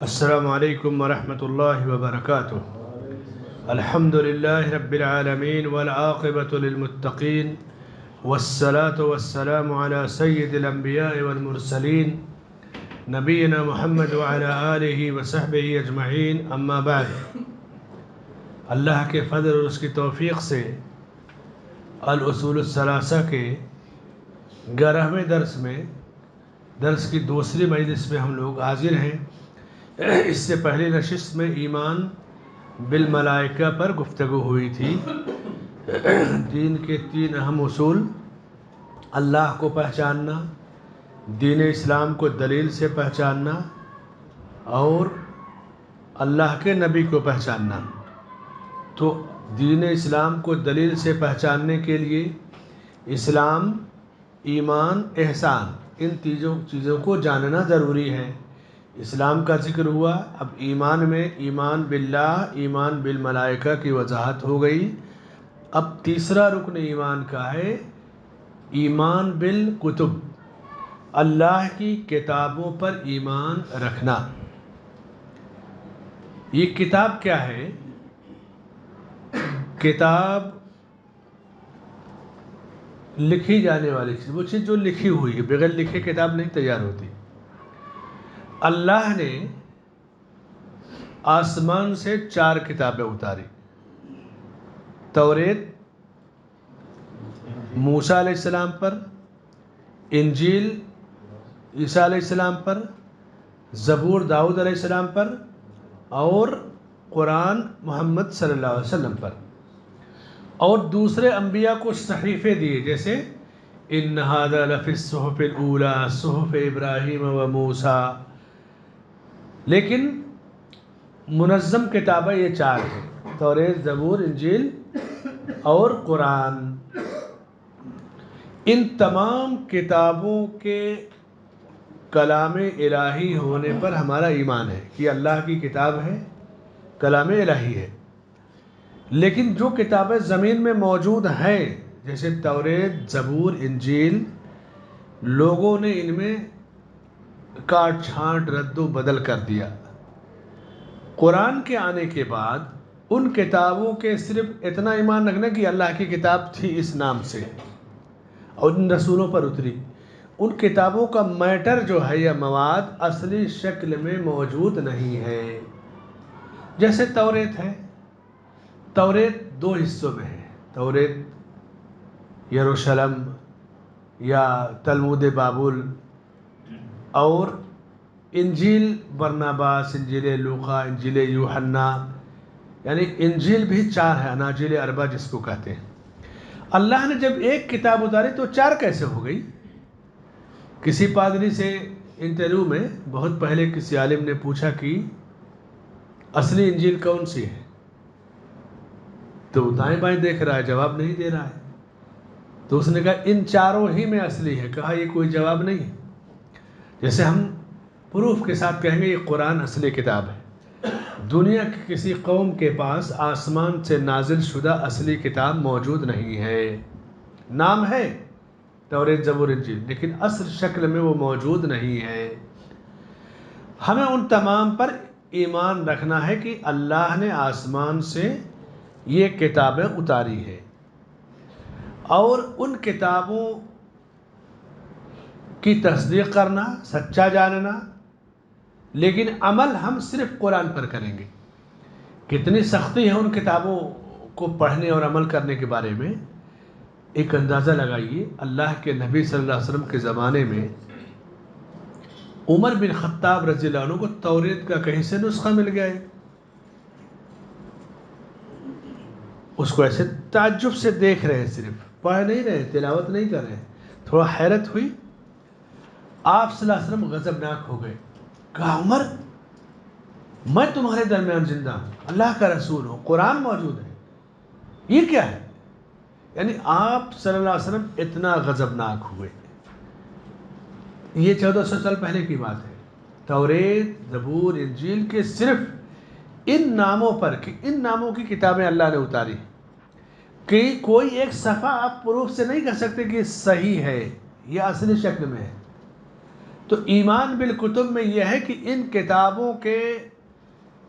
السلام علیکم ورحمۃ اللہ وبرکاتہ۔ الحمد للہ رب العالمین والعاقبۃ للمتقین والصلاة والسلام علی سید الانبیاء والمرسلین نبینا محمد وعلی آلہ وصحبہ اجمعین، اما بعد۔ اللہ کے فضل اور اس کی توفیق سے الاصول الثلاثہ کے 11ویں درس کی دوسری مجلس میں ہم لوگ حاضر ہیں۔ اس سے پہلی نشست میں ایمان بالملائکہ پر گفتگو ہوئی تھی۔ دین کے 3 اہم اصول: اللہ کو پہچاننا، دین اسلام کو دلیل سے پہچاننا، اور اللہ کے نبی کو پہچاننا۔ تو دین اسلام کو دلیل سے پہچاننے کے لیے اسلام، ایمان، احسان، ان چیزوں کو جاننا ضروری ہے۔ اسلام کا ذکر ہوا، اب ایمان میں ایمان باللہ، ایمان بالملائکہ کی وضاحت ہو گئی۔ اب تیسرا رکن ایمان کا ہے ایمان بالکتب، اللہ کی کتابوں پر ایمان رکھنا۔ یہ کتاب کیا ہے؟ کتاب لکھی جانے والی چیز، وہ چیز جو لکھی ہوئی ہے، بغیر لکھے کتاب نہیں تیار ہوتی۔ اللہ نے آسمان سے 4 کتابیں اتاری: توریت موسیٰ علیہ السلام پر، انجیل عیسیٰ علیہ السلام پر، زبور داؤد علیہ السلام پر، اور قرآن محمد صلی اللہ علیہ وسلم پر۔ اور دوسرے انبیاء کو صحیفے دیے، جیسے ان ھذا لفی الصحف الاولی صحف ابراہیم و موسیٰ۔ لیکن منظم کتابیں یہ 4 ہیں: توریت، زبور، انجیل اور قرآن۔ ان تمام کتابوں کے کلام الہی ہونے پر ہمارا ایمان ہے کہ اللہ کی کتاب ہے، کلام الہی ہے۔ لیکن جو کتابیں زمین میں موجود ہیں، جیسے توریت، زبور، انجیل، لوگوں نے ان میں کاٹ چھانٹ، رد و بدل کر دیا۔ قرآن کے آنے کے بعد ان کتابوں کے صرف اتنا ایمان رکھنا کہ اللہ کی کتاب تھی اس نام سے، اور ان رسولوں پر اتری۔ ان کتابوں کا میٹر جو ہے یا مواد اصلی شکل میں موجود نہیں ہے۔ جیسے توریت ہے، توریت 2 حصوں میں ہے: توریت یروشلم یا تلمود بابل، اور انجیل برناباس، انجیل لوقا، انجیل یوحنا، یعنی انجیل بھی 4 ہے، اناجیل اربع جس کو کہتے ہیں۔ اللہ نے جب ایک کتاب اتاری تو 4 کیسے ہو گئی؟ کسی پادری سے انٹرویو میں بہت پہلے کسی عالم نے پوچھا کہ اصلی انجیل کون سی ہے؟ تو دائیں بائیں دیکھ رہا ہے، جواب نہیں دے رہا ہے۔ تو اس نے کہا ان 4 ہی میں اصلی ہے۔ کہا یہ کوئی جواب نہیں ہے۔ جیسے ہم پروف کے ساتھ کہیں گے یہ قرآن اصلی کتاب ہے۔ دنیا کی کسی قوم کے پاس آسمان سے نازل شدہ اصلی کتاب موجود نہیں ہے۔ نام ہے توریت، زبور، انجیل، لیکن اصل شکل میں وہ موجود نہیں ہے۔ ہمیں ان تمام پر ایمان رکھنا ہے کہ اللہ نے آسمان سے یہ کتابیں اتاری ہے، اور ان کتابوں کی تصدیق کرنا، سچا جاننا، لیکن عمل ہم صرف قرآن پر کریں گے۔ کتنی سختی ہے ان کتابوں کو پڑھنے اور عمل کرنے کے بارے میں، ایک اندازہ لگائیے۔ اللہ کے نبی صلی اللہ علیہ وسلم کے زمانے میں عمر بن خطاب رضی اللہ عنہ کو توریت کا کہیں سے نسخہ مل گیا ہے۔ اس کو ایسے تعجب سے دیکھ رہے ہیں، صرف پڑھ نہیں رہے، تلاوت نہیں کر رہے۔ تھوڑا حیرت ہوئی، آپ صلی اللہ علیہ وسلم غضبناک ہو گئے۔ کہا عمر، میں تمہارے درمیان زندہ ہوں، اللہ کا رسول ہوں، قرآن موجود ہے، یہ کیا ہے؟ یعنی آپ صلی اللہ علیہ وسلم اتنا غضبناک ہوئے۔ یہ 1400 سال پہلے کی بات ہے۔ توریت، زبور، انجیل کے صرف ان ناموں پر کہ ان ناموں کی کتابیں اللہ نے اتاری کہ کوئی ایک صفحہ آپ پروف سے نہیں کہہ سکتے کہ صحیح ہے، یہ اصلی شکل میں ہے۔ تو ایمان بالکتب میں یہ ہے کہ ان کتابوں کے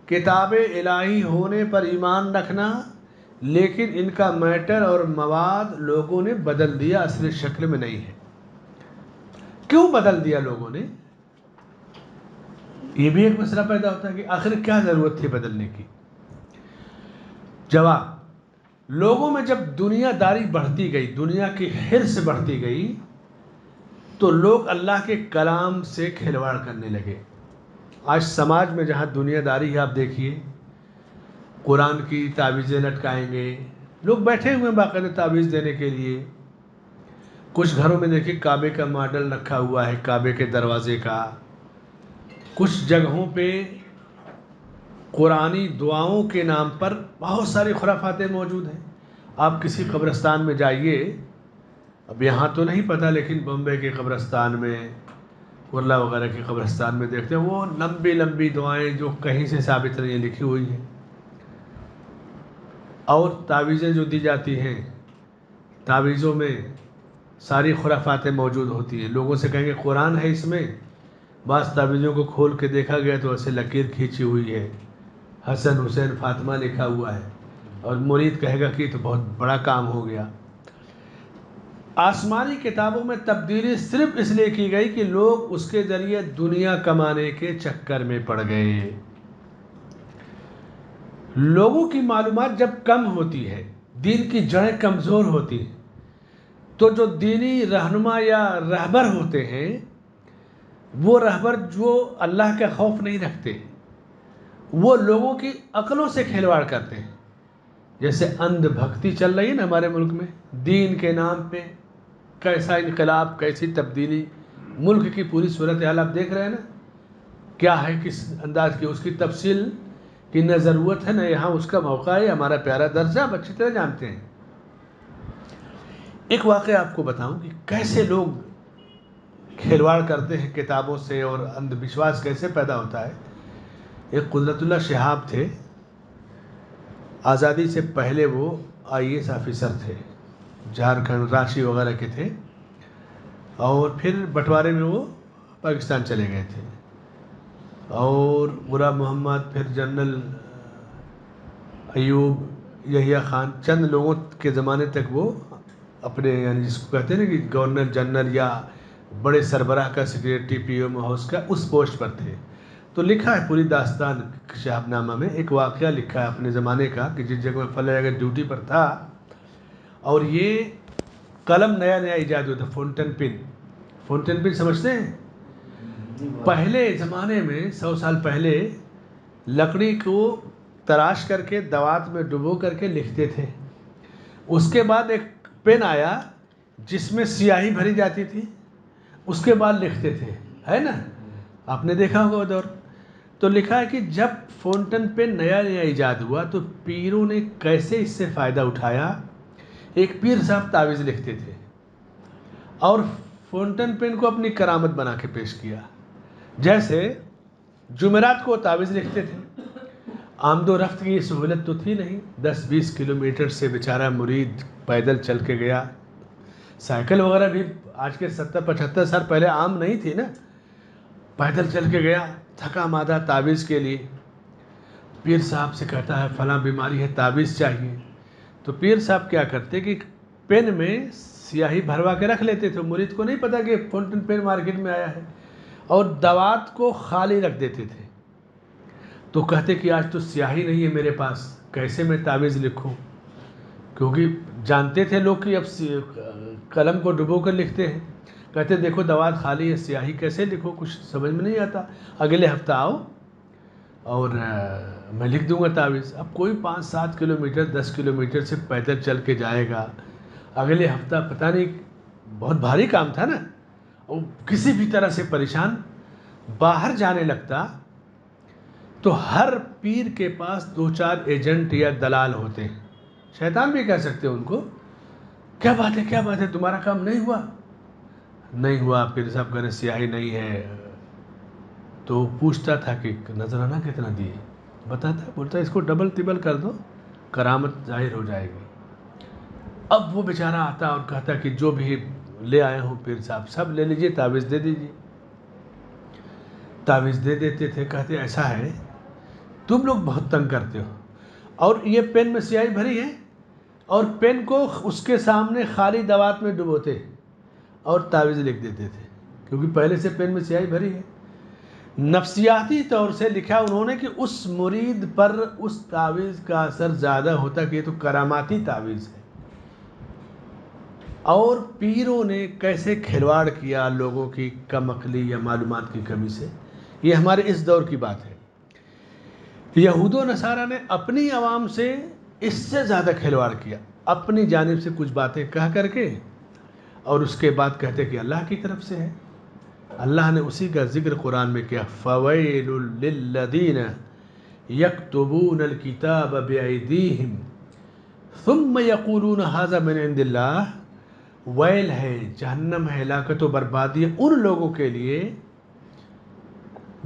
کتاب الہی ہونے پر ایمان رکھنا، لیکن ان کا میٹر اور مواد لوگوں نے بدل دیا، اصل شکل میں نہیں ہے۔ کیوں بدل دیا لوگوں نے؟ یہ بھی ایک مسئلہ پیدا ہوتا ہے کہ آخر کیا ضرورت تھی بدلنے کی؟ جواب: لوگوں میں جب دنیا داری بڑھتی گئی، دنیا کی حرص بڑھتی گئی، تو لوگ اللہ کے کلام سے کھلواڑ کرنے لگے۔ آج سماج میں جہاں دنیا داری ہے، آپ دیکھیے قرآن کی تعویذیں لٹکائیں گے، لوگ بیٹھے ہوئے ہیں باقاعدہ تعویذ دینے کے لیے۔ کچھ گھروں میں دیکھیے کعبے کا ماڈل رکھا ہوا ہے، کعبے کے دروازے کا۔ کچھ جگہوں پہ قرآنی دعاؤں کے نام پر بہت ساری خرافاتیں موجود ہیں۔ آپ کسی قبرستان میں جائیے، اب یہاں تو نہیں پتہ، لیکن بمبے کے قبرستان میں، کرلا وغیرہ کے قبرستان میں دیکھتے ہیں وہ لمبی لمبی دعائیں جو کہیں سے ثابت نہیں لکھی ہوئی ہیں، اور تعویذیں جو دی جاتی ہیں، تعویذوں میں ساری خرافاتیں موجود ہوتی ہیں۔ لوگوں سے کہیں گے قرآن ہے اس میں، بعض تعویذوں کو کھول کے دیکھا گیا تو ایسے لکیر کھینچی ہوئی ہے، حسن حسین فاطمہ لکھا ہوا ہے، اور مرید کہے گا کہ یہ تو بہت بڑا کام ہو گیا۔ آسمانی کتابوں میں تبدیلی صرف اس لیے کی گئی کہ لوگ اس کے ذریعے دنیا کمانے کے چکر میں پڑ گئے۔ لوگوں کی معلومات جب کم ہوتی ہے، دین کی جڑیں کمزور ہوتی ہیں، تو جو دینی رہنما یا رہبر ہوتے ہیں، وہ رہبر جو اللہ کا خوف نہیں رکھتے، وہ لوگوں کی عقلوں سے کھلواڑ کرتے ہیں۔ جیسے اندھ بھکتی چل رہی ہے نا ہمارے ملک میں، دین کے نام پہ کیسا انقلاب، کیسی تبدیلی، ملک کی پوری صورتحال آپ دیکھ رہے ہیں نا، کیا ہے کس انداز کی، اس کی تفصیل کی نہ ضرورت ہے نہ یہاں اس کا موقع ہے۔ ہمارا پیارا درس ہے، آپ اچھی طرح جانتے ہیں۔ ایک واقعہ آپ کو بتاؤں کہ کیسے لوگ کھلواڑ کرتے ہیں کتابوں سے، اور اندھ وشواس کیسے پیدا ہوتا ہے۔ ایک قدرت اللہ شہاب تھے، آزادی سے پہلے وہ IAS آفیسر تھے، جھارکھنڈ رانچی وغیرہ کے تھے، اور پھر بٹوارے میں وہ پاکستان چلے گئے تھے، اور غلام محمد، پھر جنرل ایوب، یحییٰ خان، چند لوگوں کے زمانے تک وہ اپنے، یعنی جس کو کہتے ہیں نا کہ گورنر جنرل یا بڑے سربراہ کا سیکریٹری PMO ہاؤس کا، اس پوسٹ پر تھے۔ تو لکھا ہے پوری داستان شہاب نامہ میں، ایک واقعہ لکھا ہے اپنے زمانے کا کہ جس جگہ میں فلاں جگہ ڈیوٹی پر تھا، اور یہ قلم نیا نیا ایجاد ہوا تھا، فونٹن پن۔ فونٹن پن سمجھتے ہیں؟ پہلے زمانے میں 100 سال پہلے لکڑی کو تراش کر کے دوات میں ڈبو کر کے لکھتے تھے۔ اس کے بعد ایک پین آیا جس میں سیاہی بھری جاتی تھی، اس کے بعد لکھتے تھے، ہے نا؟ آپ نے دیکھا ہوگا وہ دور۔ تو لکھا ہے کہ جب فونٹن پین نیا نیا ایجاد ہوا تو پیروں نے کیسے اس سے فائدہ اٹھایا۔ ایک پیر صاحب تعویذ لکھتے تھے اور فونٹن پین کو اپنی کرامت بنا کے پیش کیا۔ جیسے جمعرات کو تعویذ لکھتے تھے، آمد و رفت کی سہولت تو تھی نہیں، 10-20 کلومیٹر سے بیچارہ مرید پیدل چل کے گیا۔ سائیکل وغیرہ بھی آج کے 70-75 سال پہلے عام نہیں تھی نا، پیدل چل کے گیا، تھکا مادہ تعویذ کے لیے۔ پیر صاحب سے کہتا ہے فلاں بیماری ہے، تعویذ چاہیے۔ تو پیر صاحب کیا کرتے کہ پین میں سیاہی بھروا کے رکھ لیتے تھے، مرید کو نہیں پتا کہ فونٹن پین مارکیٹ میں آیا ہے، اور دوات کو خالی رکھ دیتے تھے۔ تو کہتے کہ آج تو سیاہی نہیں ہے میرے پاس، کیسے میں تعویذ لکھوں؟ کیونکہ جانتے تھے لوگ کہ اب قلم کو ڈبو کر لکھتے ہیں۔ کہتے دیکھو دوات خالی ہے، سیاہی کیسے لکھو، کچھ سمجھ میں نہیں آتا، اگلے ہفتہ آؤ اور میں لکھ دوں گا تعویذ۔ اب کوئی 5-7 کلومیٹر 10 کلومیٹر سے پیدل چل کے جائے گا، اگلے ہفتہ پتہ نہیں، بہت بھاری کام تھا نا، اور کسی بھی طرح سے پریشان باہر جانے لگتا تو ہر پیر کے پاس 2-4 ایجنٹ یا دلال ہوتے ہیں، شیطان بھی کہہ سکتے ہیں ان کو، کیا بات ہے تمہارا کام نہیں ہوا؟ نہیں ہوا، پیر صاحب کہنے سیاہی نہیں ہے۔ تو پوچھتا تھا کہ نذرانہ کتنا دیے، بتاتا، بولتا اس کو ڈبل ٹبل کر دو، کرامت ظاہر ہو جائے گی۔ اب وہ بیچارہ آتا اور کہتا کہ جو بھی لے آئے ہوں پیر صاحب سب لے لیجئے، تعویذ دے دیجئے۔ تعویذ دے دیتے تھے، کہتے ایسا ہے تم لوگ بہت تنگ کرتے ہو، اور یہ پین میں سیاہی بھری ہے، اور پین کو اس کے سامنے خالی دوات میں ڈبوتے اور تعویذ لکھ دیتے تھے، کیونکہ پہلے سے پین میں سیاہی بھری ہے۔ نفسیاتی طور سے لکھا انہوں نے کہ اس مرید پر اس تعویذ کا اثر زیادہ ہوتا کہ یہ تو کراماتی تعویذ ہے، اور پیروں نے کیسے کھلواڑ کیا لوگوں کی کم عقلی یا معلومات کی کمی سے۔ یہ ہمارے اس دور کی بات ہے۔ یہود و نصارہ نے اپنی عوام سے اس سے زیادہ کھلواڑ کیا، اپنی جانب سے کچھ باتیں کہہ کر کے، اور اس کے بعد کہتے کہ اللہ کی طرف سے ہے۔ اللہ نے اسی کا ذکر قرآن میں کیا، فَوَيْلٌ لِّلَّذِينَ يَكْتُبُونَ الْكِتَابَ بِأَيْدِيهِمْ ثُمَّ يَقُولُونَ هَذَا مِنْ عِنْدِ اللَّهِ، ویل ہے، جہنم ہے، ہلاکت و بربادی ہے ان لوگوں کے لیے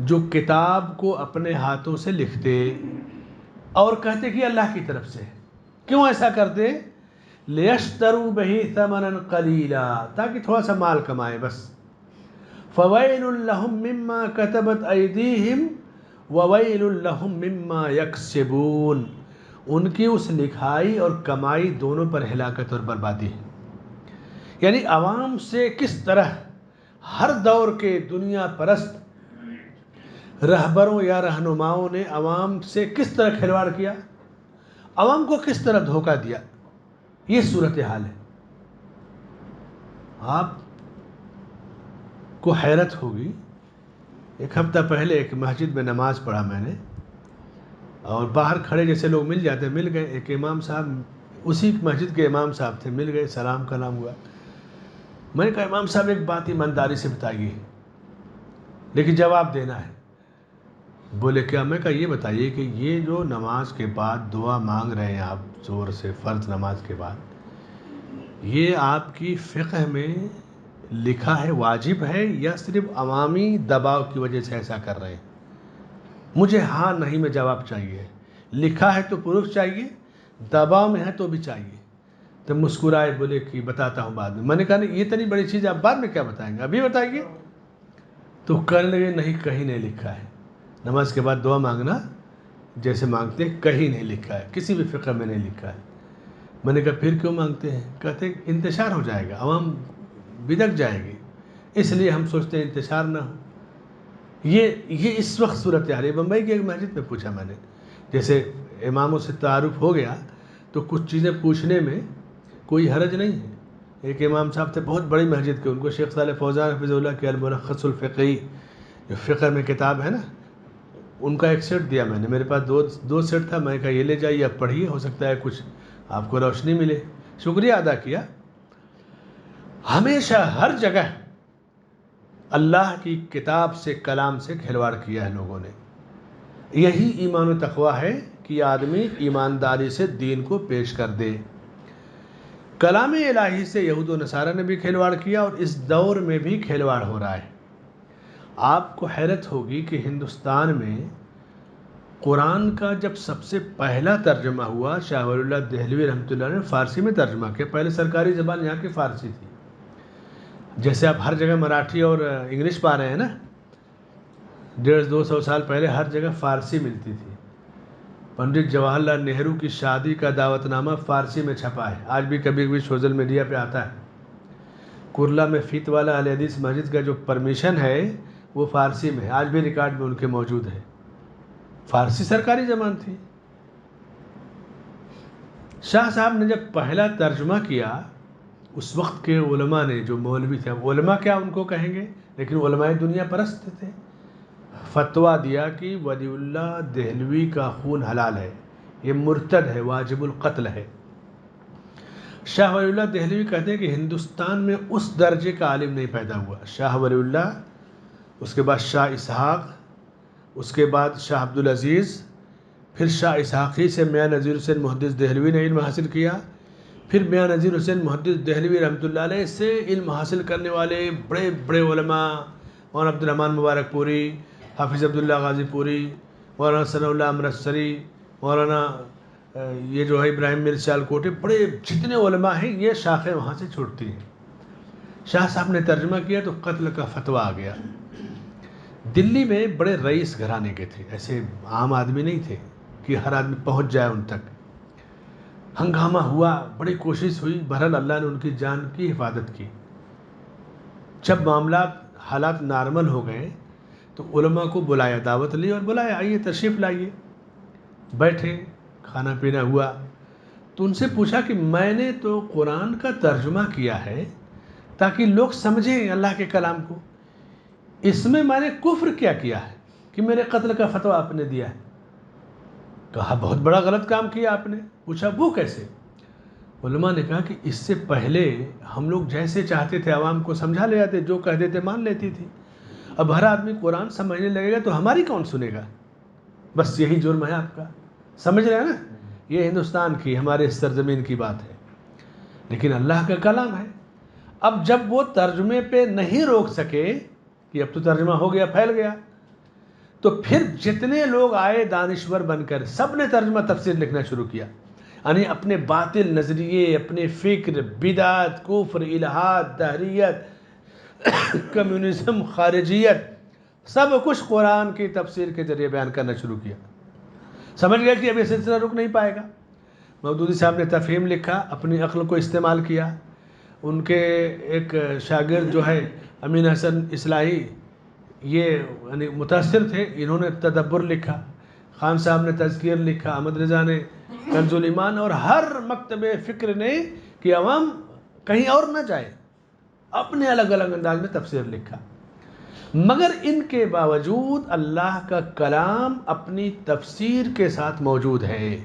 جو کتاب کو اپنے ہاتھوں سے لکھتے اور کہتے کہ اللہ کی طرف سے ہے۔ کیوں ایسا کرتے؟ لِيَشْتَرُوا بِهِ ثَمَنًا قَلِيلًا، تاکہ تھوڑا سا مال کمائے بس۔ فَوَيْلٌ لَّهُم مِّمَّا كَتَبَتْ أَيْدِيهِمْ وَوَيْلٌ لَّهُم مِّمَّا يَكْسِبُونَ، ان کی اس لکھائی اور کمائی دونوں پر ہلاکت اور بربادی ہے۔ یعنی عوام سے کس طرح ہر دور کے دنیا پرست رہبروں یا رہنماؤں نے عوام سے کس طرح کھلواڑ کیا، عوام کو کس طرح دھوکہ دیا، یہ صورتحال ہے۔ آپ کو حیرت ہوگی، ایک ہفتہ پہلے ایک مسجد میں نماز پڑھا میں نے، اور باہر کھڑے جیسے لوگ مل جاتے، مل گئے، ایک امام صاحب اسی مسجد کے امام صاحب تھے، مل گئے، سلام کلام ہوا۔ میں نے کہا امام صاحب ایک بات ایمانداری سے بتائیے لیکن جواب دینا ہے۔ بولے کیا؟ میں کہا یہ بتائیے کہ یہ جو نماز کے بعد دعا مانگ رہے ہیں آپ زور سے، فرض نماز کے بعد، یہ آپ کی فقہ میں لکھا ہے، واجب ہے، یا صرف عوامی دباؤ کی وجہ سے ایسا کر رہے ہیں؟ مجھے ہاں نہیں میں جواب چاہیے، لکھا ہے تو پروف چاہیے، دباؤ میں ہے تو بھی چاہیے۔ تو مسکرائے، بولے کہ بتاتا ہوں بعد میں۔ میں نے کہا نہیں، یہ اتنی بڑی چیز آپ بعد میں کیا بتائیں گے، ابھی بتائیے۔ تو کہنے لگے نہیں، کہیں نہیں لکھا ہے نماز کے بعد دعا مانگنا جیسے مانگتے ہیں، کہیں نہیں لکھا ہے، کسی بھی فقہ میں نہیں لکھا ہے۔ میں نے کہا پھر کیوں مانگتے ہیں؟ کہتے انتشار ہو جائے گا، عوام بدک جائے گی، اس لیے ہم سوچتے ہیں انتشار نہ ہو۔ یہ اس وقت صورتحال ہے۔ بمبئی کی ایک مسجد میں پوچھا میں نے، جیسے اماموں سے تعارف ہو گیا تو کچھ چیزیں پوچھنے میں کوئی حرج نہیں ہے۔ ایک امام صاحب تھے بہت بڑی مسجد کے، ان کو شیخ صالح فوزان حفظہ اللہ کے الملخص الفقہی، جو فقہ میں کتاب ہے نا، ان کا ایک سیٹ دیا میں نے، میرے پاس دو سیٹ تھا، میں نے کہا یہ لے جائیے آپ پڑھیے، ہو سکتا ہے کچھ آپ کو روشنی ملے۔ شکریہ ادا کیا۔ ہمیشہ ہر جگہ اللہ کی کتاب سے، کلام سے کھلواڑ کیا ہے لوگوں نے۔ یہی ایمان و تقویٰ ہے کہ آدمی ایمانداری سے دین کو پیش کر دے۔ کلام الہی سے یہود و نصارہ نے بھی کھلواڑ کیا، اور اس دور میں بھی کھلواڑ ہو رہا ہے۔ آپ کو حیرت ہوگی کہ ہندوستان میں قرآن کا جب سب سے پہلا ترجمہ ہوا، شاہ ولی اللہ دہلوی رحمۃ اللہ نے فارسی میں ترجمہ کیا۔ پہلے سرکاری زبان یہاں کی فارسی تھی، جیسے آپ ہر جگہ مراٹھی اور انگلش پا رہے ہیں نا، 150-200 سال پہلے ہر جگہ فارسی ملتی تھی۔ پنڈت جواہر لال نہرو کی شادی کا دعوت نامہ فارسی میں چھپا ہے، آج بھی کبھی کبھی سوشل میڈیا پہ آتا ہے۔ کرلا میں فیت والا اہل حدیث مسجد کا جو پرمیشن ہے وہ فارسی میں ہے، آج بھی ریکارڈ میں ان کے موجود ہے۔ فارسی سرکاری زبان تھی۔ شاہ صاحب نے جب پہلا ترجمہ کیا، اس وقت کے علماء نے، جو مولوی تھے، علماء کیا ان کو کہیں گے، لیکن علماء دنیا پرست تھے، فتویٰ دیا کہ ولی اللہ دہلوی کا خون حلال ہے، یہ مرتد ہے، واجب القتل ہے۔ شاہ ولی اللہ دہلوی کہتے ہیں کہ ہندوستان میں اس درجے کا عالم نہیں پیدا ہوا۔ شاہ ولی اللہ، اس کے بعد شاہ اسحاق، اس کے بعد شاہ عبدالعزیز، پھر شاہ اسحاقی سے میاں نذیر حسین محدث دہلوی نے علم حاصل کیا، پھر میاں نذیر حسین محدث دہلوی رحمۃ اللہ علیہ سے علم حاصل کرنے والے بڑے بڑے علماء، مولانا عبد الرحمن مبارک پوری، حافظ عبداللہ غازی پوری، مولانا ثناء اللہ امرتسری، مولانا یہ جو ہے ابراہیم میر سیالکوٹی، بڑے جتنے علماء ہیں یہ شاخیں وہاں سے چھوٹتی ہیں۔ شاہ صاحب نے ترجمہ کیا تو قتل کا فتویٰ آ گیا۔ دلی میں بڑے رئیس گھرانے کے تھے، ایسے عام آدمی نہیں تھے کہ ہر آدمی پہنچ جائے ان تک. ہنگامہ ہوا، بڑی کوشش ہوئی، بہرحال اللہ نے ان کی جان کی حفاظت کی. جب حالات نارمل ہو گئے تو علماء کو بلایا، دعوت لی اور بلایا، آئیے تشریف لائیے. بیٹھے، کھانا پینا ہوا تو ان سے پوچھا کہ میں نے تو قرآن کا ترجمہ کیا ہے تاکہ لوگ سمجھیں اللہ کے کلام کو، اس میں نے کفر کیا ہے کہ میرے قتل کا فتویٰ آپ نے دیا ہے؟ کہا بہت بڑا غلط کام کیا آپ نے. پوچھا وہ کیسے؟ علماء نے کہا کہ اس سے پہلے ہم لوگ جیسے چاہتے تھے عوام کو سمجھا لے جاتے، جو کہہ دیتے مان لیتی تھی. اب ہر آدمی قرآن سمجھنے لگے گا تو ہماری کون سنے گا؟ بس یہی جرم ہے آپ کا. سمجھ رہے ہیں نا؟ یہ ہندوستان کی، ہمارے اس سرزمین کی بات ہے، لیکن اللہ کا کلام ہے. اب جب وہ ترجمے پہ نہیں روک سکے کہ اب تو ترجمہ ہو گیا، پھیل گیا، تو پھر جتنے لوگ آئے دانشور بن کر سب نے ترجمہ تفسیر لکھنا شروع کیا. یعنی اپنے باطل نظریے، اپنے فکر، بدعت، کفر، الہاد، دہریت، کمیونزم، خارجیت، سب کچھ قرآن کی تفسیر کے ذریعے بیان کرنا شروع کیا. سمجھ گئے کہ اب یہ سلسلہ رک نہیں پائے گا. مودودی صاحب نے تفہیم لکھا، اپنی عقل کو استعمال کیا. ان کے ایک شاگرد جو ہے امین حسن اصلاحی، یہ یعنی متاثر تھے، انہوں نے تدبر لکھا. خان صاحب نے تذکیر لکھا، احمد رضا نے کنز الایمان، اور ہر مکتب فکر نے کہ عوام کہیں اور نہ جائے، اپنے الگ الگ انداز میں تفسیر لکھا. مگر ان کے باوجود اللہ کا کلام اپنی تفسیر کے ساتھ موجود ہے.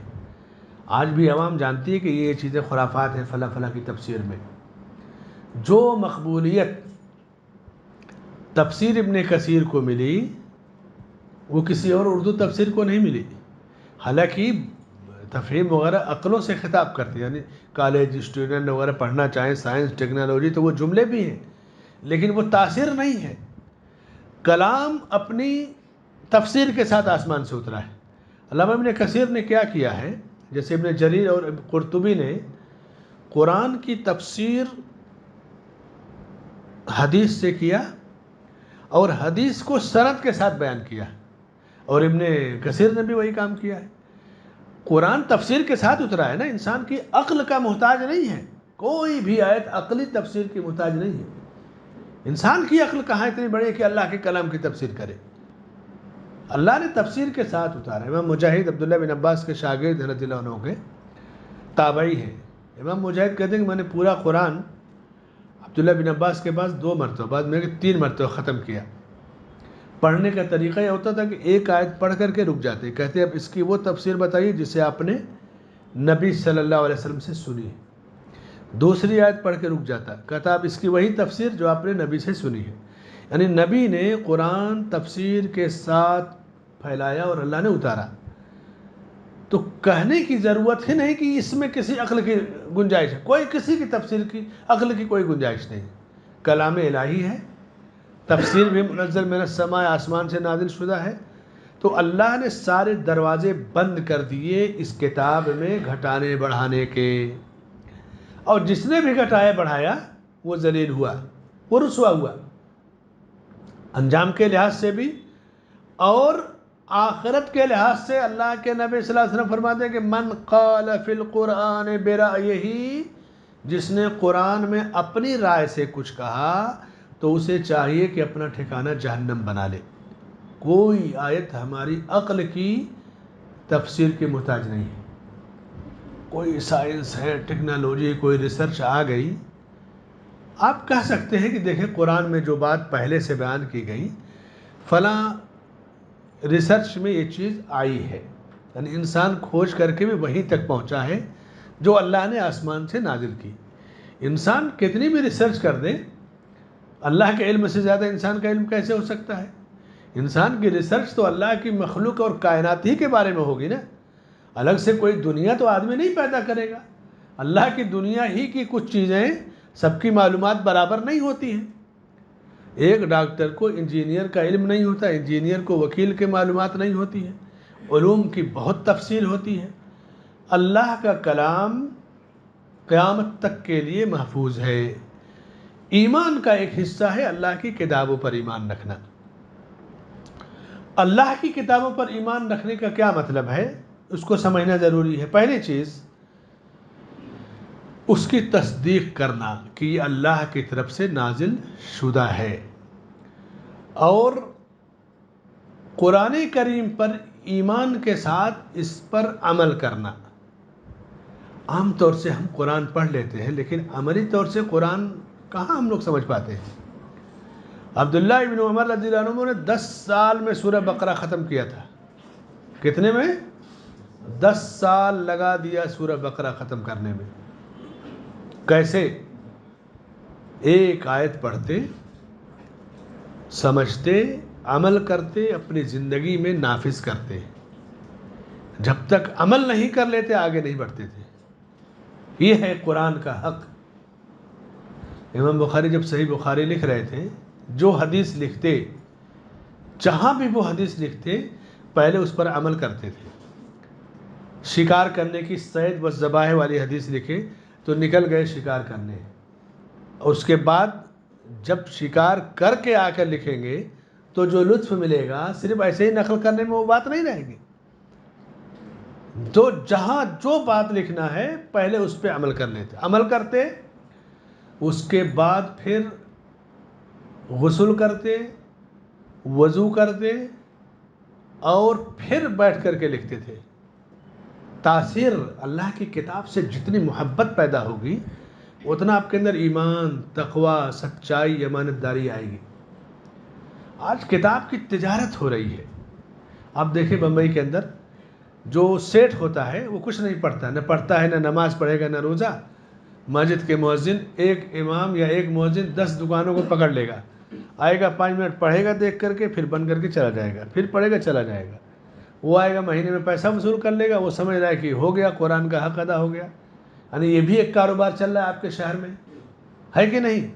آج بھی عوام جانتی ہے کہ یہ چیزیں خرافات ہیں فلاں فلاں کی تفسیر میں. جو مقبولیت تفسیر ابن کثیر کو ملی وہ کسی اور اردو تفسیر کو نہیں ملی. حالانکہ تفہیم وغیرہ عقلوں سے خطاب کرتے ہیں، یعنی کالج اسٹوڈنٹ وغیرہ پڑھنا چاہیں سائنس ٹیکنالوجی تو وہ جملے بھی ہیں، لیکن وہ تاثیر نہیں ہے. کلام اپنی تفسیر کے ساتھ آسمان سے اترا ہے. علامہ ابن کثیر نے کیا ہے، جیسے ابن جریر اور قرطبی نے قرآن کی تفسیر حدیث سے کیا اور حدیث کو سند کے ساتھ بیان کیا، اور ابن کثیر نے بھی وہی کام کیا ہے. قرآن تفسیر کے ساتھ اترا ہے نا، انسان کی عقل کا محتاج نہیں ہے. کوئی بھی آیت عقلی تفسیر کی محتاج نہیں ہے. انسان کی عقل کہاں اتنی بڑی ہے کہ اللہ کے کلام کی تفسیر کرے؟ اللہ نے تفسیر کے ساتھ اتارا. امام مجاہد عبداللہ بن عباس کے شاگرد رضی اللہ عنہ کے تابعی ہیں. امام مجاہد کہتے ہیں کہ میں نے پورا قرآن عبداللہ بن عباس کے پاس 2 مرتبہ، بعد میں 3 مرتبہ ختم کیا. پڑھنے کا طریقہ یہ ہوتا تھا کہ ایک آیت پڑھ کر کے رک جاتے، کہتے اب اس کی وہ تفسیر بتائیے جسے آپ نے نبی صلی اللہ علیہ وسلم سے سنی. دوسری آیت پڑھ کے رک جاتا، کہتا اب اس کی وہی تفسیر جو آپ نے نبی سے سنی ہے. یعنی نبی نے قرآن تفسیر کے ساتھ پھیلایا اور اللہ نے اتارا. تو کہنے کی ضرورت ہی نہیں کہ اس میں کسی عقل کی گنجائش ہے. کوئی کسی کی تفسیر کی عقل کی کوئی گنجائش نہیں. کلام الہی ہے، تفسیر بھی منزل من السماء، آسمان سے نازل شدہ ہے. تو اللہ نے سارے دروازے بند کر دیے اس کتاب میں گھٹانے بڑھانے کے، اور جس نے بھی گھٹایا بڑھایا وہ ذلیل ہوا، وہ رسوا ہوا، انجام کے لحاظ سے بھی اور آخرت کے لحاظ سے. اللہ کے نبی صلی اللہ علیہ وسلم فرماتے ہیں کہ من قال فی القرآن برأیہ، جس نے قرآن میں اپنی رائے سے کچھ کہا تو اسے چاہیے کہ اپنا ٹھکانہ جہنم بنا لے. کوئی آیت ہماری عقل کی تفسیر کی محتاج نہیں ہے. کوئی سائنس ہے، ٹیکنالوجی، کوئی ریسرچ آ گئی، آپ کہہ سکتے ہیں کہ دیکھیں قرآن میں جو بات پہلے سے بیان کی گئی فلاں ریسرچ میں یہ چیز آئی ہے، یعنی انسان کھوج کر کے بھی وہیں تک پہنچا ہے جو اللہ نے آسمان سے نازل کی. انسان کتنی بھی ریسرچ کر دے، اللہ کے علم سے زیادہ انسان کا علم کیسے ہو سکتا ہے؟ انسان کی ریسرچ تو اللہ کی مخلوق اور کائنات ہی کے بارے میں ہوگی نا. الگ سے کوئی دنیا تو آدمی نہیں پیدا کرے گا. اللہ کی دنیا ہی کی کچھ چیزیں سب کی معلومات برابر نہیں ہوتی ہیں. ایک ڈاکٹر کو انجینئر کا علم نہیں ہوتا، انجینئر کو وکیل کے معلومات نہیں ہوتی ہیں. علوم کی بہت تفصیل ہوتی ہے. اللہ کا کلام قیامت تک کے لیے محفوظ ہے. ایمان کا ایک حصہ ہے اللہ کی کتابوں پر ایمان رکھنا. اللہ کی کتابوں پر ایمان رکھنے کا کیا مطلب ہے، اس کو سمجھنا ضروری ہے۔ پہلی چیز اس کی تصدیق کرنا کہ یہ اللہ کی طرف سے نازل شدہ ہے، اور قرآن کریم پر ایمان کے ساتھ اس پر عمل کرنا۔ عام طور سے ہم قرآن پڑھ لیتے ہیں لیکن عملی طور سے قرآن کہاں ہم لوگ سمجھ پاتے ہیں۔ عبداللہ ابن عمر رضی اللہ عنہ نے 10 سال میں سورہ بقرہ ختم کیا تھا۔ کتنے میں؟ 10 سال لگا دیا سورہ بقرہ ختم کرنے میں۔ کیسے؟ ایک آیت پڑھتے، سمجھتے، عمل کرتے، اپنی زندگی میں نافذ کرتے۔ جب تک عمل نہیں کر لیتے آگے نہیں بڑھتے تھے۔ یہ ہے قرآن کا حق۔ امام بخاری جب صحیح بخاری لکھ رہے تھے، جو حدیث لکھتے، جہاں بھی وہ حدیث لکھتے، پہلے اس پر عمل کرتے تھے۔ شکار کرنے کی صید و ذبائح والی حدیث لکھے تو نکل گئے شکار کرنے، اور اس کے بعد جب شکار کر کے آ کر لکھیں گے تو جو لطف ملے گا صرف ایسے ہی نقل کرنے میں وہ بات نہیں رہے گی۔ تو جہاں جو بات لکھنا ہے پہلے اس پہ عمل کر لیتے، عمل کرتے، اس کے بعد پھر غسل کرتے، وضو کرتے، اور پھر بیٹھ کر کے لکھتے تھے۔ تاثیر اللہ کی کتاب سے جتنی محبت پیدا ہوگی اتنا آپ کے اندر ایمان، تقوی، سچائی، امانت داری آئے گی۔ آج کتاب کی تجارت ہو رہی ہے۔ آپ دیکھیں بمبئی کے اندر جو سیٹ ہوتا ہے وہ کچھ نہیں پڑھتا، نہ پڑھتا ہے، نہ نماز پڑھے گا، نہ روزہ۔ مسجد کے مؤذن، ایک امام یا ایک مؤذن 10 دکانوں کو پکڑ لے گا، آئے گا 5 منٹ پڑھے گا دیکھ کر کے، پھر بند کر کے چلا جائے گا، پھر پڑھے گا چلا جائے گا۔ وہ آئے گا مہینے میں پیسہ وصول کر لے گا، وہ سمجھ رہا ہے کہ ہو گیا، قرآن کا حق ادا ہو گیا۔ یعنی یہ بھی ایک کاروبار چل رہا ہے آپ کے شہر میں، ہے کہ نہیں؟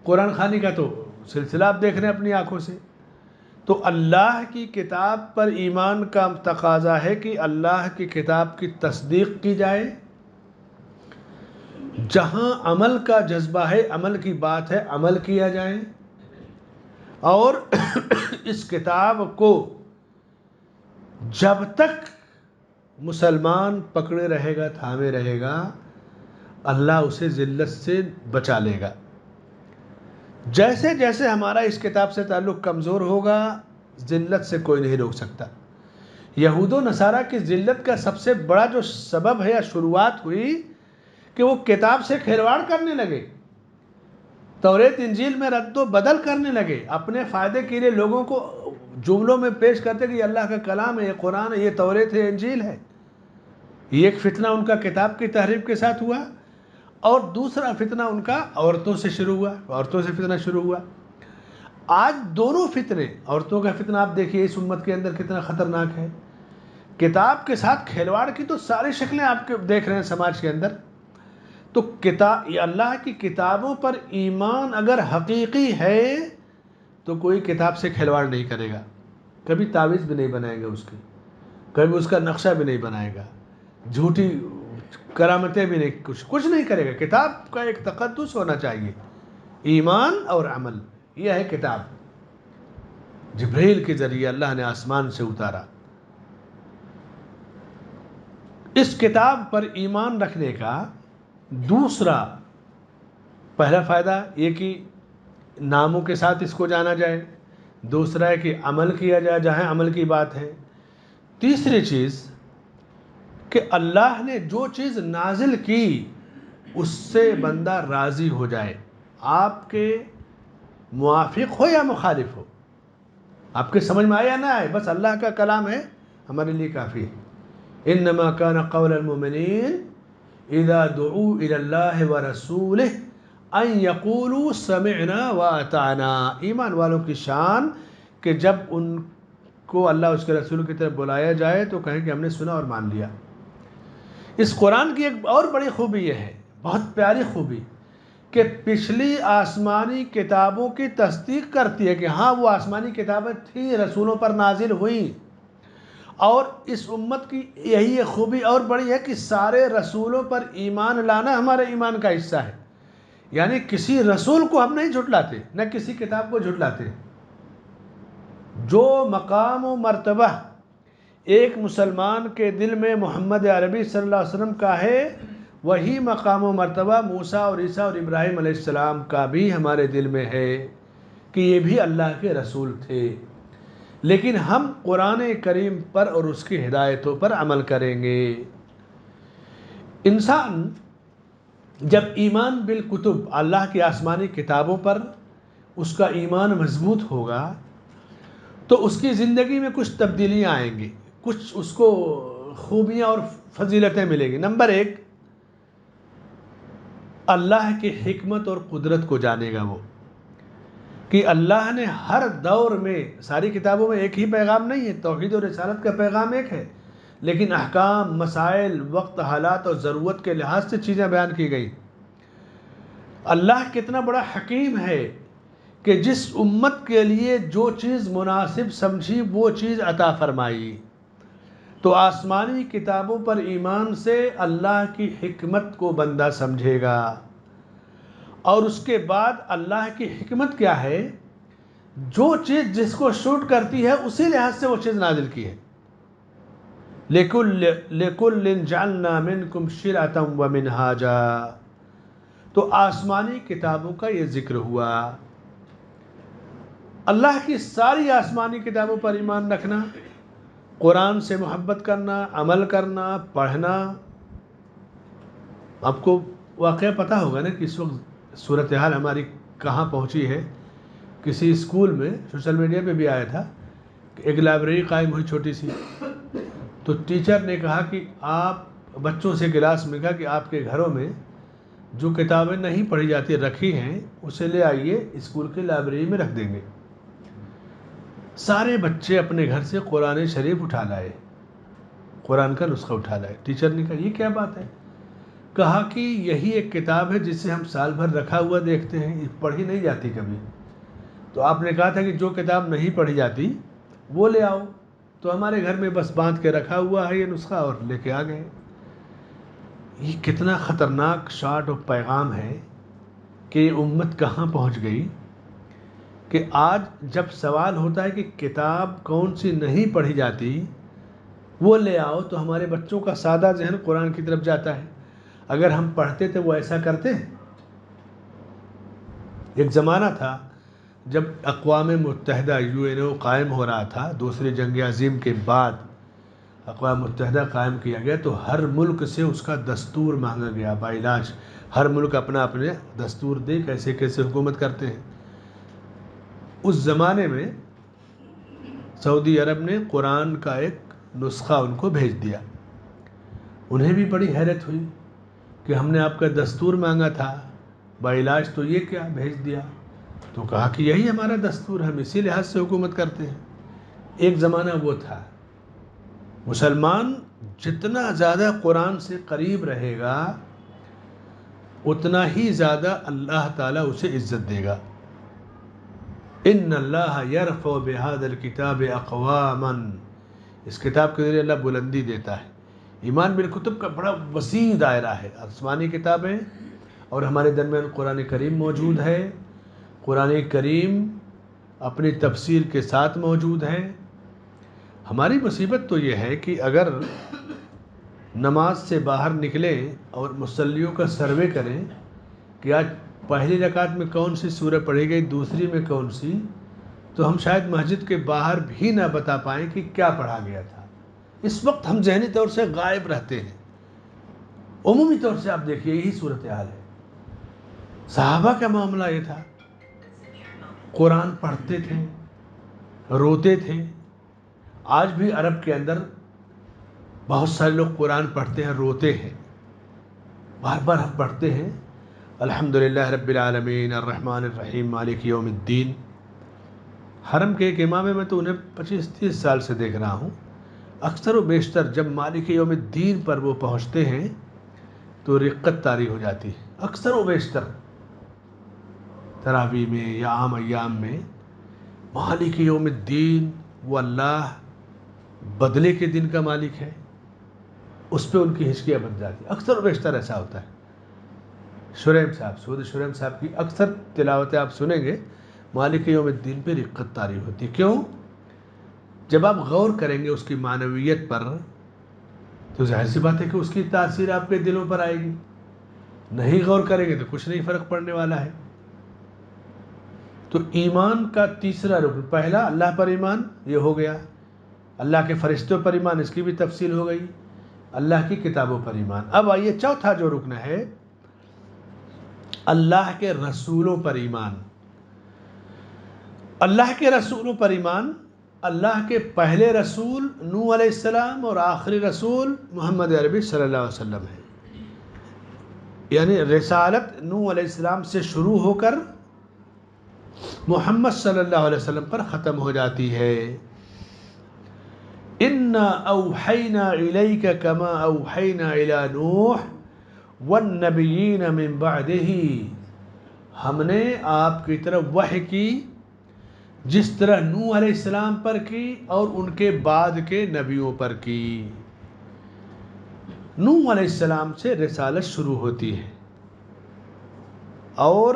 قرآن خوانی کا تو سلسلہ آپ دیکھ رہے ہیں اپنی آنکھوں سے۔ تو اللہ کی کتاب پر ایمان کا تقاضا ہے کہ اللہ کی کتاب کی تصدیق کی جائے، جہاں عمل کا جذبہ ہے، عمل کی بات ہے، عمل کیا جائے، اور اس کتاب کو جب تک مسلمان پکڑے رہے گا، تھامے رہے گا، اللہ اسے ذلت سے بچا لے گا۔ جیسے جیسے ہمارا اس کتاب سے تعلق کمزور ہوگا، ذلت سے کوئی نہیں روک سکتا۔ یہود و نصارہ کی ذلت کا سب سے بڑا جو سبب ہے یا شروعات ہوئی کہ وہ کتاب سے کھلواڑ کرنے لگے، توریت انجیل میں رد و بدل کرنے لگے، اپنے فائدے کے لیے لوگوں کو جملوں میں پیش کرتے کہ یہ اللہ کا کلام ہے، یہ قرآن ہے، یہ توریت ہے، انجیل ہے۔ یہ ایک فتنہ ان کا کتاب کی تحریف کے ساتھ ہوا، اور دوسرا فتنہ ان کا عورتوں سے شروع ہوا، عورتوں سے فتنہ شروع ہوا۔ آج دونوں فتنے، عورتوں کا فتنہ آپ دیکھیے اس امت کے اندر کتنا خطرناک ہے، کتاب کے ساتھ کھلواڑ کی تو ساری شکلیں آپ کے دیکھ رہے ہیں سماج کے اندر۔ تو اللہ کی کتابوں پر ایمان اگر حقیقی ہے تو کوئی کتاب سے کھلواڑ نہیں کرے گا، کبھی تعویذ بھی نہیں بنائے گا اس کی، کبھی اس کا نقشہ بھی نہیں بنائے گا، جھوٹی کرامتیں بھی نہیں، کچھ نہیں کرے گا۔ کتاب کا ایک تقدس ہونا چاہیے، ایمان اور عمل، یہ ہے کتاب۔ جبریل کے ذریعے اللہ نے آسمان سے اتارا۔ اس کتاب پر ایمان رکھنے کا دوسرا پہلا فائدہ یہ کہ ناموں کے ساتھ اس کو جانا جائے، دوسرا ہے کہ عمل کیا جائے جہاں عمل کی بات ہے، تیسری چیز کہ اللہ نے جو چیز نازل کی اس سے بندہ راضی ہو جائے، آپ کے موافق ہو یا مخالف ہو، آپ کے سمجھ میں آیا نہ آئے، بس اللہ کا کلام ہے ہمارے لیے کافی ہے۔ انما کان قول المؤمنین اذا دعوا الى اللہ ورسولہ ان یقولوا سمعنا واطعنا۔ ایمان والوں کی شان کہ جب ان کو اللہ اس کے رسول کی طرف بلایا جائے تو کہیں کہ ہم نے سنا اور مان لیا۔ اس قرآن کی ایک اور بڑی خوبی یہ ہے، بہت پیاری خوبی، کہ پچھلی آسمانی کتابوں کی تصدیق کرتی ہے کہ ہاں وہ آسمانی کتابیں تھیں، رسولوں پر نازل ہوئیں، اور اس امت کی یہی ایک خوبی اور بڑی ہے کہ سارے رسولوں پر ایمان لانا ہمارے ایمان کا حصہ ہے۔ یعنی کسی رسول کو ہم نہیں جھٹلاتے، نہ کسی کتاب کو جھٹلاتے۔ جو مقام و مرتبہ ایک مسلمان کے دل میں محمد عربی صلی اللہ علیہ وسلم کا ہے، وہی مقام و مرتبہ موسیٰ اور عیسیٰ اور ابراہیم علیہ السلام کا بھی ہمارے دل میں ہے کہ یہ بھی اللہ کے رسول تھے، لیکن ہم قرآن کریم پر اور اس کی ہدایتوں پر عمل کریں گے۔ انسان جب ایمان بالکتب، اللہ کی آسمانی کتابوں پر اس کا ایمان مضبوط ہوگا تو اس کی زندگی میں کچھ تبدیلیاں آئیں گی، کچھ اس کو خوبیاں اور فضیلتیں ملیں گی۔ نمبر ایک، اللہ کی حکمت اور قدرت کو جانے گا وہ، کہ اللہ نے ہر دور میں، ساری کتابوں میں ایک ہی پیغام نہیں ہے، توحید اور رسالت کا پیغام ایک ہے، لیکن احکام، مسائل، وقت، حالات اور ضرورت کے لحاظ سے چیزیں بیان کی گئی۔ اللہ کتنا بڑا حکیم ہے کہ جس امت کے لیے جو چیز مناسب سمجھی وہ چیز عطا فرمائی۔ تو آسمانی کتابوں پر ایمان سے اللہ کی حکمت کو بندہ سمجھے گا، اور اس کے بعد اللہ کی حکمت کیا ہے، جو چیز جس کو شوٹ کرتی ہے اسی لحاظ سے وہ چیز نازل کی ہے۔ لِكُلٍّ جَعَلْنَا مِنْكُمْ شِرْعَةً وَمِنْهَاجًا۔ تو آسمانی کتابوں کا یہ ذکر ہوا۔ اللہ کی ساری آسمانی کتابوں پر ایمان رکھنا، قرآن سے محبت کرنا، عمل کرنا، پڑھنا۔ آپ کو واقعہ پتہ ہوگا نا کہ اس وقت صورتحال ہماری کہاں پہنچی ہے۔ کسی اسکول میں سوشل میڈیا پہ بھی آیا تھا کہ ایک لائبریری قائم ہوئی چھوٹی سی، تو ٹیچر نے کہا کہ آپ بچوں سے کلاس میں کہا کہ آپ کے گھروں میں جو کتابیں نہیں پڑھی جاتی رکھی ہیں اسے لے آئیے، اسکول کی لائبریری میں رکھ دیں گے۔ سارے بچے اپنے گھر سے قرآن شریف اٹھا لائے، قرآن کا نسخہ اٹھا لائے۔ ٹیچر نے کہا یہ کیا بات ہے؟ کہا کہ یہی ایک کتاب ہے جسے ہم سال بھر رکھا ہوا دیکھتے ہیں، پڑھی نہیں جاتی کبھی، تو آپ نے کہا تھا کہ جو کتاب نہیں پڑھی جاتی وہ لے آؤ، تو ہمارے گھر میں بس باندھ کے رکھا ہوا ہے یہ نسخہ اور لے کے آ گئے۔ یہ کتنا خطرناک شاٹ و پیغام ہے کہ امت کہاں پہنچ گئی، کہ آج جب سوال ہوتا ہے کہ کتاب کون سی نہیں پڑھی جاتی وہ لے آؤ، تو ہمارے بچوں کا سادہ ذہن قرآن کی طرف جاتا ہے۔ اگر ہم پڑھتے تھے وہ ایسا کرتے ہیں؟ ایک زمانہ تھا جب اقوام متحدہ UN قائم ہو رہا تھا، دوسری جنگ عظیم کے بعد اقوام متحدہ قائم کیا گیا، تو ہر ملک سے اس کا دستور مانگا گیا باعلاج۔ ہر ملک اپنا اپنے دستور دے کیسے کیسے حکومت کرتے ہیں۔ اس زمانے میں سعودی عرب نے قرآن کا ایک نسخہ ان کو بھیج دیا۔ انہیں بھی بڑی حیرت ہوئی کہ ہم نے آپ کا دستور مانگا تھا باعلاج، تو یہ کیا بھیج دیا؟ تو کہا کہ یہی ہمارا دستور، ہم اسی لحاظ سے حکومت کرتے ہیں۔ ایک زمانہ وہ تھا۔ مسلمان جتنا زیادہ قرآن سے قریب رہے گا اتنا ہی زیادہ اللہ تعالیٰ اسے عزت دے گا۔ ان اللہ یرفع بہذا الکتاب اقواما، اس کتاب کے ذریعے اللہ بلندی دیتا ہے۔ ایمان بالکتب کا بڑا وسیع دائرہ ہے، آسمانی کتابیں اور ہمارے درمیان قرآن کریم موجود ہے۔ قرآن کریم اپنی تفسیر کے ساتھ موجود ہے۔ ہماری مصیبت تو یہ ہے کہ اگر نماز سے باہر نکلیں اور مصلیوں کا سروے کریں کہ آج پہلی رکعت میں کون سی سورہ پڑھی گئی، دوسری میں کون سی، تو ہم شاید مسجد کے باہر بھی نہ بتا پائیں کہ کیا پڑھا گیا تھا۔ اس وقت ہم ذہنی طور سے غائب رہتے ہیں۔ عمومی طور سے آپ دیکھیے یہی صورتحال ہے۔ صحابہ کا معاملہ یہ تھا، قرآن پڑھتے تھے، روتے تھے۔ آج بھی عرب کے اندر بہت سارے لوگ قرآن پڑھتے ہیں، روتے ہیں، بار بار ہم پڑھتے ہیں الحمدللہ رب العالمین الرحمن الرحیم مالک یوم الدین۔ حرم کے ایک امام ہے، میں تو انہیں 25-30 سال سے دیکھ رہا ہوں، اکثر و بیشتر جب مالک یوم الدین پر وہ پہنچتے ہیں تو رقت طاری ہو جاتی ہے۔ اکثر و بیشتر تراویح میں یا عام ایام میں مالک یوم الدین، وہ اللہ بدلے کے دن کا مالک ہے، اس پہ ان کی ہچکیاں بن جاتی ہیں۔ اکثر و بیشتر ایسا ہوتا ہے۔ شریم صاحب، سعود شریم صاحب کی اکثر تلاوتیں آپ سنیں گے، مالک یوم الدین پہ رقت طاری ہوتی ہے۔ کیوں؟ جب آپ غور کریں گے اس کی معنویت پر تو ظاہر سی بات ہے کہ اس کی تاثیر آپ کے دلوں پر آئے گی. نہیں غور کریں گے تو کچھ نہیں فرق پڑنے والا ہے. تو ایمان کا تیسرا رکن، پہلا اللہ پر ایمان، یہ ہو گیا. اللہ کے فرشتوں پر ایمان، اس کی بھی تفصیل ہو گئی. اللہ کی کتابوں پر ایمان. اب آئیے چوتھا جو رکن ہے، اللہ کے رسولوں پر ایمان. اللہ کے رسولوں پر ایمان، اللہ کے پہلے رسول نوح علیہ السلام اور آخری رسول محمد عربی صلی اللہ علیہ وسلم ہے. یعنی رسالت نوح علیہ السلام سے شروع ہو کر محمد صلی اللہ علیہ وسلم پر ختم ہو جاتی ہے. اِنَّا أَوْحَيْنَا إِلَيْكَ كَمَا أَوْحَيْنَا إِلَى نُوحٍ وَالنَّبِيِّينَ مِن بَعْدِهِ، ہم نے آپ کی طرف وحی کی جس طرح نوح علیہ السلام پر کی اور ان کے بعد کے نبیوں پر کی. نوح علیہ السلام سے رسالت شروع ہوتی ہے اور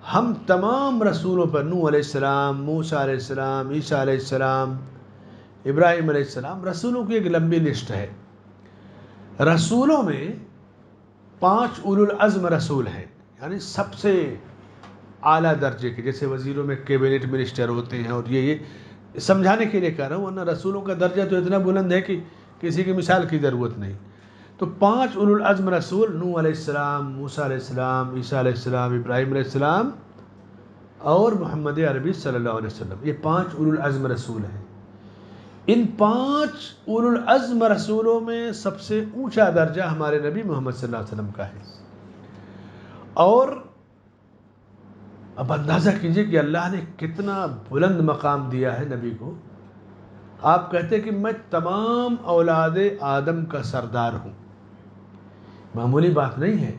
ہم تمام رسولوں پر، نوح علیہ السلام، موسیٰ علیہ السلام، عیسیٰ علیہ السلام، ابراہیم علیہ السلام، رسولوں کی ایک لمبی لسٹ ہے. رسولوں میں 5 اولو العزم رسول ہیں، یعنی سب سے اعلیٰ درجے کے، جیسے وزیروں میں کیبنٹ منسٹر ہوتے ہیں. اور یہ سمجھانے کے لیے کہہ رہا ہوں، ورنہ رسولوں کا درجہ تو اتنا بلند ہے کہ کسی کی مثال کی ضرورت نہیں. تو 5 اولو العزم رسول، نوح علیہ السلام، موسیٰ علیہ السلام، عیسیٰ علیہ السلام، ابراہیم علیہ السلام اور محمد عربی صلی اللہ علیہ وسلم، یہ 5 اولو العزم رسول ہیں. ان 5 اولو العزم رسولوں میں سب سے اونچا درجہ ہمارے نبی محمد صلی اللہ علیہ وسلم کا ہے. اور اب اندازہ کیجئے کہ اللہ نے کتنا بلند مقام دیا ہے نبی کو. آپ کہتے کہ میں تمام اولاد آدم کا سردار ہوں، معمولی بات نہیں ہے.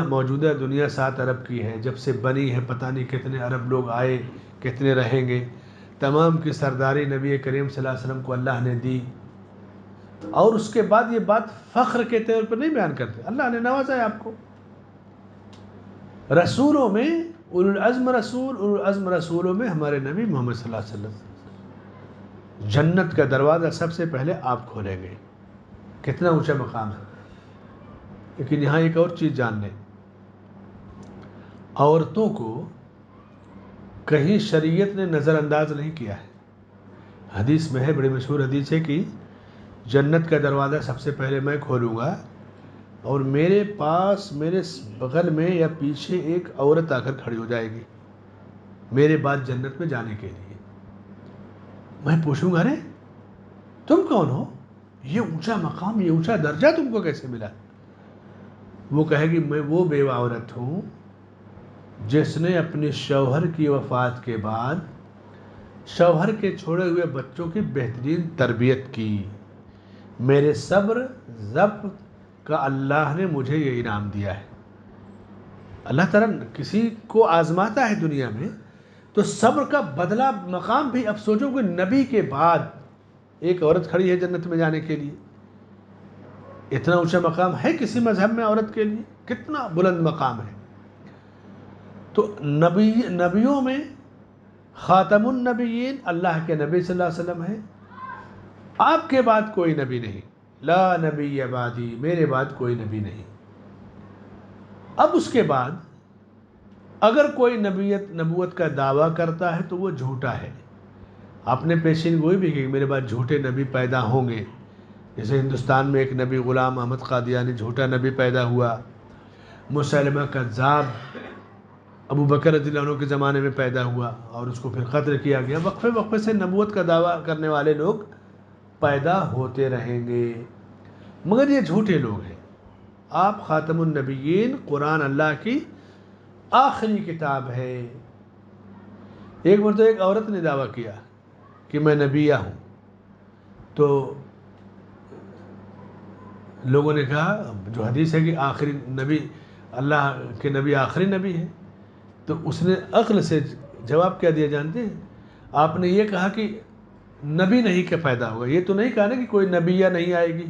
موجودہ دنیا 7 ارب کی ہے، جب سے بنی ہے پتہ نہیں کتنے ارب لوگ آئے، کتنے رہیں گے. تمام کی سرداری نبی کریم صلی اللہ علیہ وسلم کو اللہ نے دی. اور اس کے بعد یہ بات فخر کے طور پر نہیں بیان کرتے، اللہ نے نوازا ہے آپ کو. رسولوں میں اولو العزم رسولوں میں ہمارے نبی محمد صلی اللہ علیہ وسلم. جنت کا دروازہ سب سے پہلے آپ کھولیں گے. کتنا اونچا مقام ہے. لیکن یہاں ایک اور چیز جان لیں، عورتوں کو کہیں شریعت نے نظر انداز نہیں کیا ہے. حدیث میں ہے، بڑی مشہور حدیث ہے کہ جنت کا دروازہ سب سے پہلے میں کھولوں گا اور میرے پاس، میرے بغل میں یا پیچھے ایک عورت آ کر کھڑی ہو جائے گی میرے بعد جنت میں جانے کے لیے. میں پوچھوں گا، ارے تم کون ہو؟ یہ اونچا مقام، یہ اونچا درجہ تم کو کیسے ملا؟ وہ کہے گی میں وہ بیوہ عورت ہوں جس نے اپنے شوہر کی وفات کے بعد شوہر کے چھوڑے ہوئے بچوں کی بہترین تربیت کی. میرے صبر ضبط کا اللہ نے مجھے یہ انعام دیا ہے. اللہ تعالیٰ کسی کو آزماتا ہے دنیا میں تو صبر کا بدلہ مقام بھی. اب سوچو کہ نبی کے بعد ایک عورت کھڑی ہے جنت میں جانے کے لیے. اتنا اونچا مقام ہے کسی مذہب میں عورت کے لیے؟ کتنا بلند مقام ہے. تو نبیوں میں خاتم النبیین اللہ کے نبی صلی اللہ علیہ وسلم ہے. آپ کے بعد کوئی نبی نہیں. لا نبی بعدی، میرے بعد کوئی نبی نہیں. اب اس کے بعد اگر کوئی نبوت کا دعویٰ کرتا ہے تو وہ جھوٹا ہے. آپ نے پیشین گوئی بھی کہ میرے بعد جھوٹے نبی پیدا ہوں گے. جیسے ہندوستان میں ایک نبی غلام احمد قادیانی جھوٹا نبی پیدا ہوا. مسلمہ کذاب ابو بکر رضی اللہ عنہ کے زمانے میں پیدا ہوا اور اس کو پھر قتل کیا گیا. وقفے وقفے سے نبوت کا دعویٰ کرنے والے لوگ پیدا ہوتے رہیں گے، مگر یہ جھوٹے لوگ ہیں. آپ خاتم النبیین، قرآن اللہ کی آخری کتاب ہے. ایک مرتبہ ایک عورت نے دعویٰ کیا کہ میں نبیہ ہوں، تو لوگوں نے کہا جو حدیث ہے کہ آخری نبی، اللہ کے نبی آخری نبی ہے. تو اس نے عقل سے جواب کیا دیا جانتے ہیں؟ آپ نے یہ کہا کہ نبی نہیں کہ پیدا ہوگا. یہ تو نہیں کہا نا کہ کوئی نبیہ نہیں آئے گی،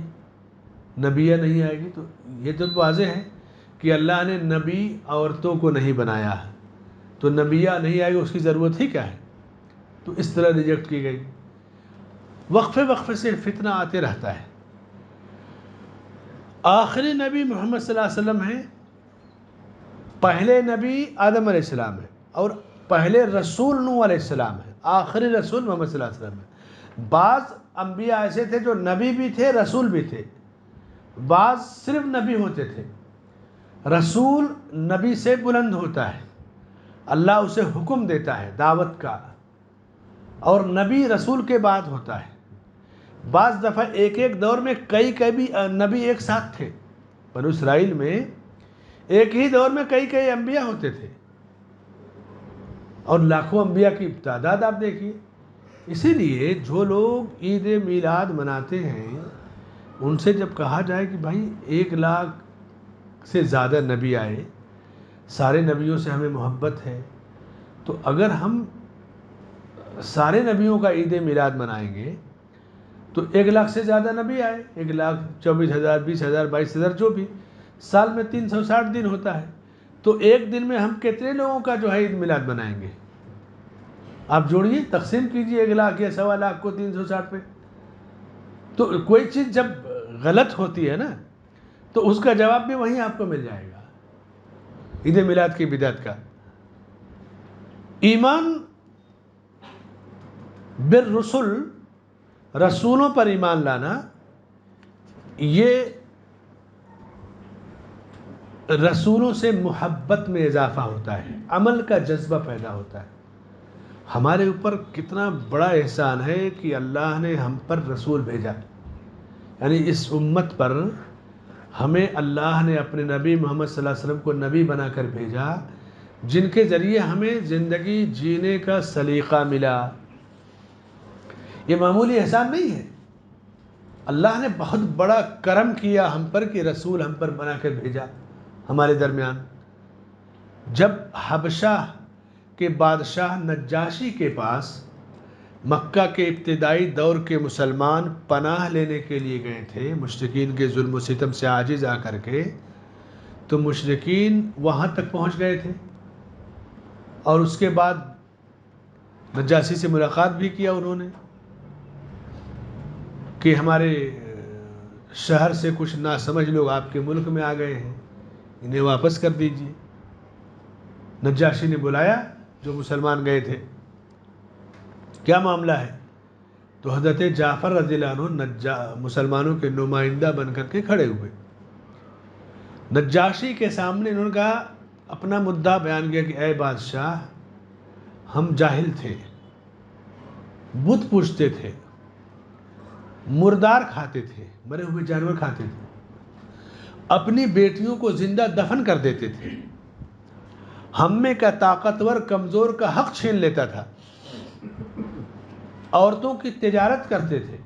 نبیہ نہیں آئے گی. تو یہ تو واضح ہے کہ اللہ نے نبی عورتوں کو نہیں بنایا، تو نبیہ نہیں آئے گی، اس کی ضرورت ہی کیا ہے. تو اس طرح ریجیکٹ کی گئی. وقفے وقفے سے فتنہ آتے رہتا ہے. آخری نبی محمد صلی اللہ علیہ وسلم ہیں، پہلے نبی آدم علیہ السلام ہے، اور پہلے رسول نوح علیہ السلام ہے، آخری رسول محمد صلی اللہ علیہ وسلم ہے. بعض انبیاء ایسے تھے جو نبی بھی تھے رسول بھی تھے، بعض صرف نبی ہوتے تھے. رسول نبی سے بلند ہوتا ہے، اللہ اسے حکم دیتا ہے دعوت کا، اور نبی رسول کے بعد ہوتا ہے. بعض دفعہ ایک ایک دور میں کئی بھی نبی ایک ساتھ تھے. بنو اسرائیل میں ایک ہی دور میں کئی انبیاء ہوتے تھے، اور لاکھوں انبیاء کی تعداد آپ دیکھیے. اسی لیے جو لوگ عید میلاد مناتے ہیں ان سے جب کہا جائے کہ بھائی 1,00,000 سے زیادہ نبی آئے، سارے نبیوں سے ہمیں محبت ہے، تو اگر ہم سارے نبیوں کا عید میلاد منائیں گے تو 1,00,000 سے زیادہ نبی آئے، 1,24,000 20,000 22,000 جو بھی، سال میں 360 دن ہوتا ہے، تو ایک دن میں ہم کتنے لوگوں کا جو ہے عید میلاد منائیں گے؟ آپ جوڑیے، تقسیم کیجئے 1,00,000 یا 1,25,000 کو 360 پہ. تو کوئی چیز جب غلط ہوتی ہے نا تو اس کا جواب بھی وہیں آپ کو مل جائے گا، عید میلاد کی بدعت کا. ایمان بالرسل، رسولوں پر ایمان لانا، یہ رسولوں سے محبت میں اضافہ ہوتا ہے، عمل کا جذبہ پیدا ہوتا ہے. ہمارے اوپر کتنا بڑا احسان ہے کہ اللہ نے ہم پر رسول بھیجا، یعنی اس امت پر ہمیں اللہ نے اپنے نبی محمد صلی اللہ علیہ وسلم کو نبی بنا کر بھیجا، جن کے ذریعے ہمیں زندگی جینے کا سلیقہ ملا. یہ معمولی احسان نہیں ہے. اللہ نے بہت بڑا کرم کیا ہم پر کہ رسول ہم پر بنا کر بھیجا ہمارے درمیان. جب حبشہ کے بادشاہ نجاشی کے پاس مکہ کے ابتدائی دور کے مسلمان پناہ لینے کے لیے گئے تھے، مشرکین کے ظلم و ستم سے عاجز آ کر کے، تو مشرکین وہاں تک پہنچ گئے تھے، اور اس کے بعد نجاشی سے ملاقات بھی کیا انہوں نے کہ ہمارے شہر سے کچھ ناسمجھ لوگ آپ کے ملک میں آ گئے ہیں، انہیں واپس کر دیجیے. نجاشی نے بلایا جو مسلمان گئے تھے، کیا معاملہ ہے؟ تو حضرت جعفر رضی اللہ عنہ مسلمانوں کے نمائندہ بن کر کے کھڑے ہوئے. نجاشی کے سامنے انہوں نے کہا، اپنا مدعا بیان کیا کہ اے بادشاہ، ہم جاہل تھے، بت پوجتے تھے، مردار کھاتے تھے، مرے ہوئے جانور کھاتے تھے، اپنی بیٹیوں کو زندہ دفن کر دیتے تھے، ہم میں کا طاقتور کمزور کا حق چھین لیتا تھا، عورتوں کی تجارت کرتے تھے،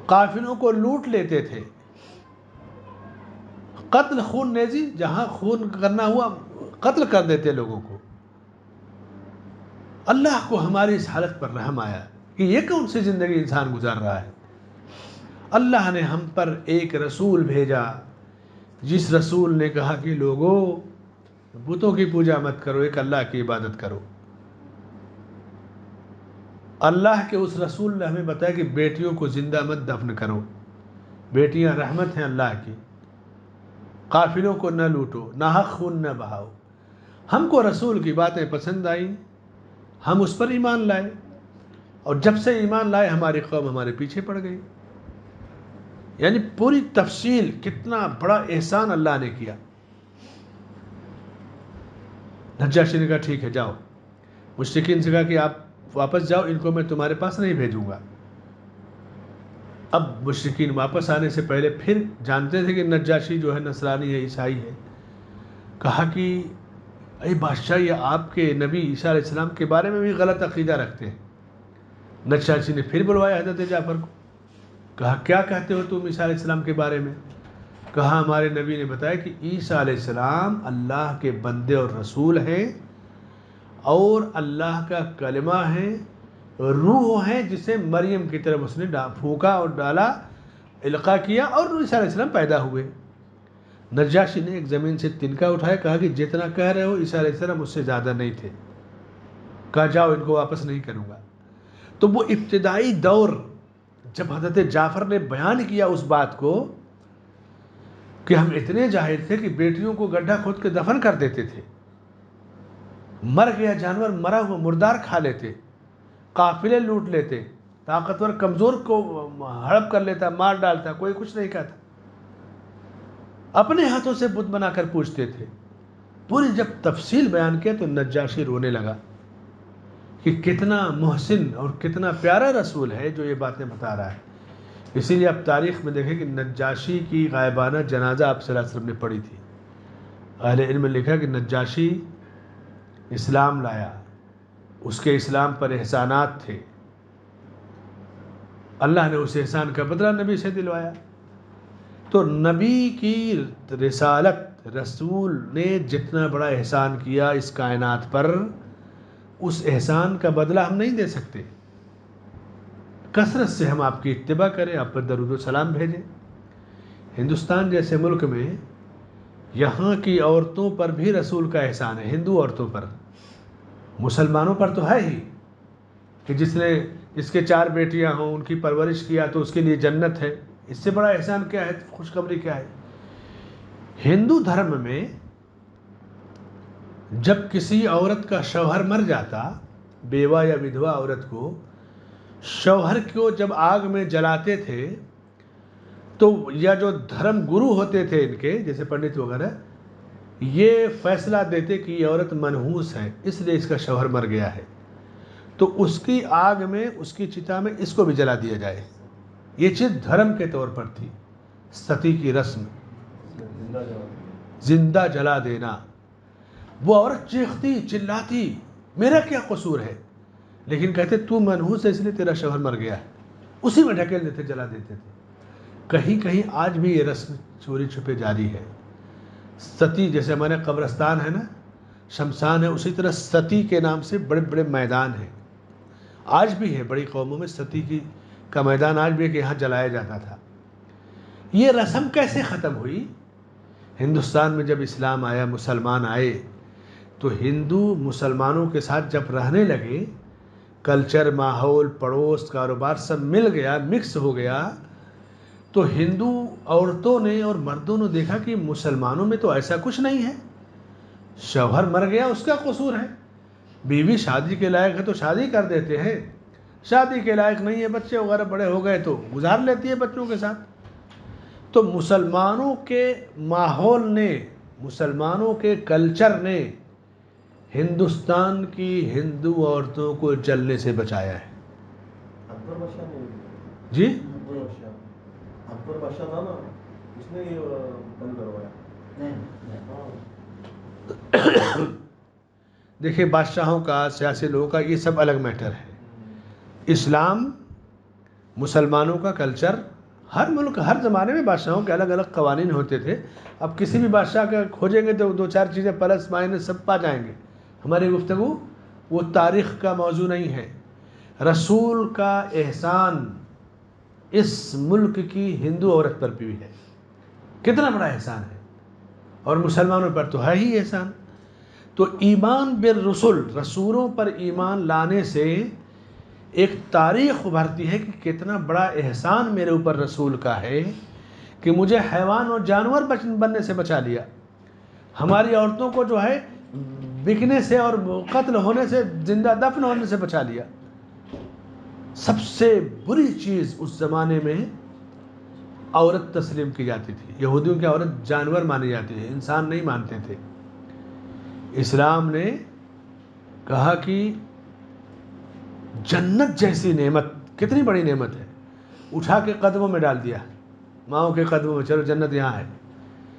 قافلوں کو لوٹ لیتے تھے، قتل خون نیزی، جہاں خون کرنا ہوا قتل کر دیتے لوگوں کو. اللہ کو ہماری اس حالت پر رحم آیا کہ یہ کون سی زندگی انسان گزار رہا ہے. اللہ نے ہم پر ایک رسول بھیجا، جس رسول نے کہا کہ لوگوں بتوں کی پوجا مت کرو، ایک اللہ کی عبادت کرو. اللہ کے اس رسول نے ہمیں بتایا کہ بیٹیوں کو زندہ مت دفن کرو، بیٹیاں رحمت ہیں اللہ کی، قافلوں کو نہ لوٹو، ناحق خون نہ بہاؤ. ہم کو رسول کی باتیں پسند آئیں، ہم اس پر ایمان لائے، اور جب سے ایمان لائے ہماری قوم ہمارے پیچھے پڑ گئی. یعنی پوری تفصیل، کتنا بڑا احسان اللہ نے کیا. نجاشی نے کہا ٹھیک ہے جاؤ. مشرکین سے کہا کہ آپ واپس جاؤ، ان کو میں تمہارے پاس نہیں بھیجوں گا. اب مشرکین واپس آنے سے پہلے پھر جانتے تھے کہ نجاشی جو ہے نصرانی ہے، عیسائی ہے. کہا کہ اے بادشاہ، یہ آپ کے نبی عیسیٰ علیہ السلام کے بارے میں بھی غلط عقیدہ رکھتے ہیں. نجاشی نے پھر بلوایا حضرت جعفر کو. کہا کیا کہتے ہو تم عیسیٰ علیہ السلام کے بارے میں؟ کہا ہمارے نبی نے بتایا کہ عیسیٰ علیہ السلام اللہ کے بندے اور رسول ہیں، اور اللہ کا کلمہ ہے، روح ہے جسے مریم کی طرف اس نے پھونکا اور ڈالا، القاء کیا، اور عیسیٰ علیہ السلام پیدا ہوئے. نجاشی نے ایک زمین سے تنکا اٹھایا، کہا کہ جتنا کہہ رہے ہو عیسیٰ علیہ السلام اس سے زیادہ نہیں تھے. کہا جاؤ ان کو واپس نہیں کروں گا. تو وہ ابتدائی دور جب حضرت جعفر نے بیان کیا اس بات کو کہ ہم اتنے جاہل تھے کہ بیٹیوں کو گڈھا کھود کے دفن کر دیتے تھے، مر گیا جانور مرا ہوا مردار کھا لیتے، قافلے لوٹ لیتے، طاقتور کمزور کو ہڑپ کر لیتا، مار ڈالتا، کوئی کچھ نہیں کہتا، اپنے ہاتھوں سے بت بنا کر پوجتے تھے. پوری جب تفصیل بیان کیا تو نجاشی رونے لگا کہ کتنا محسن اور کتنا پیارا رسول ہے جو یہ باتیں بتا رہا ہے. اسی لیے اب تاریخ میں دیکھیں کہ نجاشی کی غائبانہ جنازہ آپ صلی اللہ علیہ وسلم نے پڑھی تھی. اہل علم نے لکھا کہ نجاشی اسلام لایا، اس کے اسلام پر احسانات تھے، اللہ نے اس احسان کا بدلہ نبی سے دلوایا. تو نبی کی رسالت، رسول نے جتنا بڑا احسان کیا اس کائنات پر، اس احسان کا بدلہ ہم نہیں دے سکتے. کثرت سے ہم آپ کی اتباع کریں، آپ پر درود و سلام بھیجیں. ہندوستان جیسے ملک میں یہاں کی عورتوں پر بھی رسول کا احسان ہے، ہندو عورتوں پر. مسلمانوں پر تو ہے ہی کہ جس کے 4 بیٹیاں ہوں، ان کی پرورش کیا تو اس کے لیے جنت ہے. اس سے بڑا احسان کیا ہے، خوشخبری کیا ہے؟ ہندو دھرم میں جب کسی عورت کا شوہر مر جاتا، بیوہ یا ودھوا عورت کو، شوہر کو جب آگ میں جلاتے تھے تو یا جو دھرم گرو ہوتے تھے ان کے جیسے پنڈت وغیرہ، یہ فیصلہ دیتے کہ یہ عورت منحوس ہے، اس لیے اس کا شوہر مر گیا ہے، تو اس کی آگ میں، اس کی چتا میں اس کو بھی جلا دیا جائے. یہ چیز دھرم کے طور پر تھی، ستی کی رسم، زندہ جلا دینا. وہ عورت چیختی چلاتی میرا کیا قصور ہے، لیکن کہتے تو منحوس ہے اس لیے تیرا شوہر مر گیا ہے، اسی میں ڈھکیل دیتے، جلا دیتے تھے. کہیں کہیں آج بھی یہ رسم چوری چھپے جاری ہے. ستی جیسے ہمارے قبرستان ہے نا، شمشان ہے، اسی طرح ستی کے نام سے بڑے بڑے میدان ہیں. آج بھی ہے بڑی قوموں میں ستی کا میدان آج بھی ہے کہ یہاں جلایا جاتا تھا. یہ رسم کیسے ختم ہوئی؟ ہندوستان میں جب اسلام آیا، مسلمان آئے، تو ہندو مسلمانوں کے ساتھ جب رہنے لگے، کلچر، ماحول، پڑوس، کاروبار سب مل گیا، مکس ہو گیا، تو ہندو عورتوں نے اور مردوں نے دیکھا کہ مسلمانوں میں تو ایسا کچھ نہیں ہے. شوہر مر گیا اس کا قصور ہے، بیوی شادی کے لائق ہے تو شادی کر دیتے ہیں، شادی کے لائق نہیں ہے، بچے وغیرہ بڑے ہو گئے تو گزار لیتی ہے بچوں کے ساتھ. تو مسلمانوں کے ماحول نے، مسلمانوں کے کلچر نے ہندوستان کی ہندو عورتوں کو جلنے سے بچایا ہے. جی اکبر بادشاہ تھا نا، اس نے یہ بند کروایا. دیکھیے بادشاہوں کا، سیاسی لوگوں کا، یہ سب الگ میٹر ہے. اسلام، مسلمانوں کا کلچر، ہر ملک ہر زمانے میں بادشاہوں کے الگ الگ قوانین ہوتے تھے. اب کسی بھی بادشاہ کا کھوجیں گے تو 2-4 چیزیں پلس مائنس سب پا جائیں گے. ہماری گفتگو وہ تاریخ کا موضوع نہیں ہے. رسول کا احسان اس ملک کی ہندو عورت پر بھی ہے، کتنا بڑا احسان ہے، اور مسلمانوں پر تو ہے ہی احسان. تو ایمان بالرسل، رسولوں پر ایمان لانے سے ایک تاریخ ابھرتی ہے کہ کتنا بڑا احسان میرے اوپر رسول کا ہے کہ مجھے حیوان اور جانور بننے سے بچا لیا، ہماری عورتوں کو جو ہے بکنے سے اور قتل ہونے سے، زندہ دفن ہونے سے بچا لیا. سب سے بری چیز اس زمانے میں عورت تسلیم کی جاتی تھی. یہودیوں کی عورت جانور مانی جاتی ہے، انسان نہیں مانتے تھے. اسلام نے کہا کہ جنت جیسی نعمت، کتنی بڑی نعمت ہے، اٹھا کے قدموں میں ڈال دیا، ماؤں کے قدموں میں، چلو جنت یہاں ہے.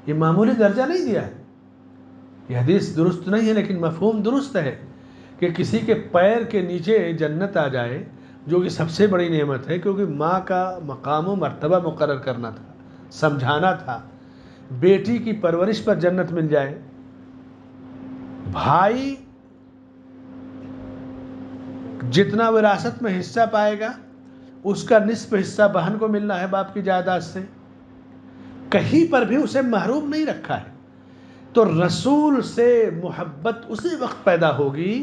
یہ معمولی درجہ نہیں دیا ہے. یہ حدیث درست نہیں ہے لیکن مفہوم درست ہے کہ کسی کے پیر کے نیچے جنت آ جائے، جو کہ سب سے بڑی نعمت ہے، کیونکہ ماں کا مقام و مرتبہ مقرر کرنا تھا، سمجھانا تھا. بیٹی کی پرورش پر جنت مل جائے، بھائی جتنا وراثت میں حصہ پائے گا اس کا نصف حصہ بہن کو ملنا ہے باپ کی جائیداد سے، کہیں پر بھی اسے محروم نہیں رکھا ہے. تو رسول سے محبت اسی وقت پیدا ہوگی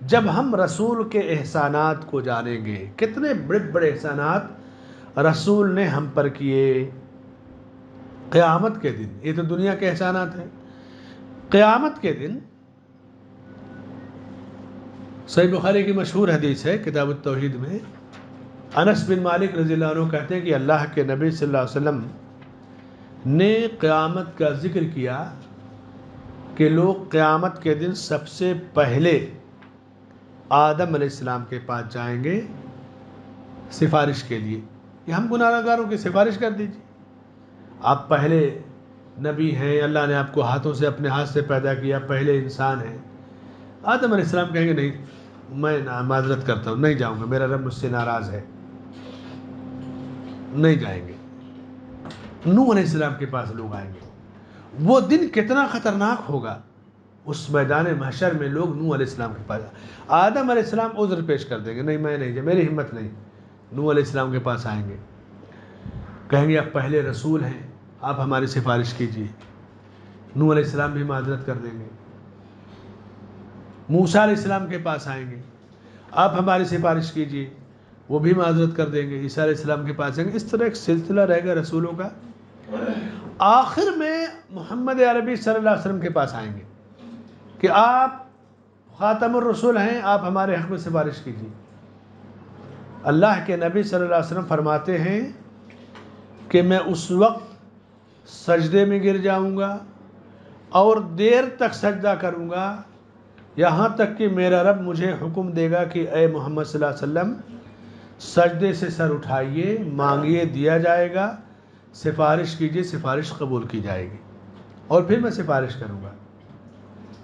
جب ہم رسول کے احسانات کو جانیں گے، کتنے بڑے بڑے احسانات رسول نے ہم پر کیے قیامت کے دن، یہ تو دنیا کے احسانات ہیں، قیامت کے دن صحیح بخاری کی مشہور حدیث ہے کتاب التوحید میں، انس بن مالک رضی اللہ عنہ کہتے ہیں کہ اللہ کے نبی صلی اللہ علیہ وسلم نے قیامت کا ذکر کیا کہ لوگ قیامت کے دن سب سے پہلے آدم علیہ السلام کے پاس جائیں گے سفارش کے لیے کہ ہم گناہ گاروں کی سفارش کر دیجیے، آپ پہلے نبی ہیں، اللہ نے آپ کو ہاتھوں سے اپنے ہاتھ سے پیدا کیا، پہلے انسان ہیں۔ آدم علیہ السلام کہیں گے نہیں، میں معذرت کرتا ہوں، نہیں جاؤں گا، میرا رب مجھ سے ناراض ہے، نہیں جائیں گے۔ نوح علیہ السلام کے پاس لوگ آئیں گے، وہ دن کتنا خطرناک ہوگا، اس میدان محشر میں لوگ نوح علیہ السلام کے پاس، آدم علیہ السلام عذر پیش کر دیں گے، نہیں میں نہیں، میری ہمت نہیں، نوح علیہ السلام کے پاس آئیں گے، کہیں گے آپ پہلے رسول ہیں، آپ ہماری سفارش کیجیے، نوح علیہ السلام بھی معذرت کر دیں گے۔ موسیٰ علیہ السلام کے پاس آئیں گے، آپ ہماری سفارش کیجیے، وہ بھی معذرت کر دیں گے، عیسیٰ علیہ السلام کے پاس آئیں گے، اس طرح ایک سلسلہ رہے گا رسولوں کا۔ آخر میں محمد عربی صلی اللہ علیہ وسلم کے پاس آئیں گے کہ آپ خاتم الرسول ہیں، آپ ہمارے حق میں سفارش کیجیے۔ اللہ کے نبی صلی اللہ علیہ وسلم فرماتے ہیں کہ میں اس وقت سجدے میں گر جاؤں گا اور دیر تک سجدہ کروں گا، یہاں تک کہ میرا رب مجھے حکم دے گا کہ اے محمد صلی اللہ علیہ وسلم سجدے سے سر اٹھائیے، مانگیے دیا جائے گا، سفارش کیجیے سفارش قبول کی جائے گی، اور پھر میں سفارش کروں گا۔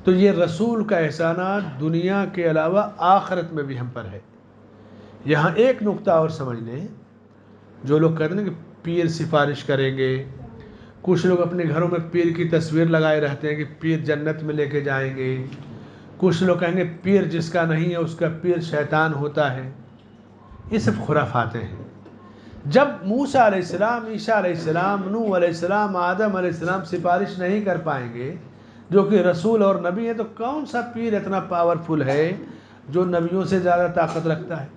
تو یہ رسول کا احسانات دنیا کے علاوہ آخرت میں بھی ہم پر ہے۔ یہاں ایک نقطہ اور سمجھ لیں، جو لوگ کہتے ہیں کہ پیر سفارش کریں گے، کچھ لوگ اپنے گھروں میں پیر کی تصویر لگائے رہتے ہیں کہ پیر جنت میں لے کے جائیں گے، کچھ لوگ کہیں گے پیر جس کا نہیں ہے اس کا پیر شیطان ہوتا ہے، یہ سب خرافاتیں ہیں۔ جب موسیٰ علیہ السلام، عیسیٰ علیہ السلام، نوح علیہ السلام، آدم علیہ السلام سفارش نہیں کر پائیں گے جو کہ رسول اور نبی ہیں، تو کون سا پیر اتنا پاورفل ہے جو نبیوں سے زیادہ طاقت رکھتا ہے؟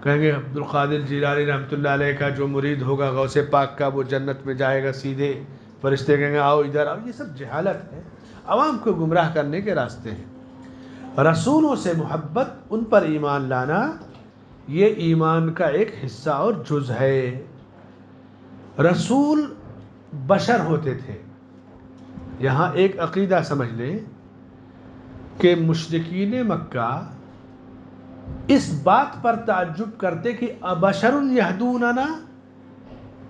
کہیں گے عبد القادر جیلانی رحمۃ اللہ علیہ کا جو مرید ہوگا غوث پاک کا، وہ جنت میں جائے گا سیدھے، فرشتے کہیں گے آؤ ادھر آؤ۔ یہ سب جہالت ہے، عوام کو گمراہ کرنے کے راستے ہیں۔ رسولوں سے محبت، ان پر ایمان لانا، یہ ایمان کا ایک حصہ اور جز ہے۔ رسول بشر ہوتے تھے۔ یہاں ایک عقیدہ سمجھ لیں کہ مشرکین مکہ اس بات پر تعجب کرتے کہ ابشر یہدوننا،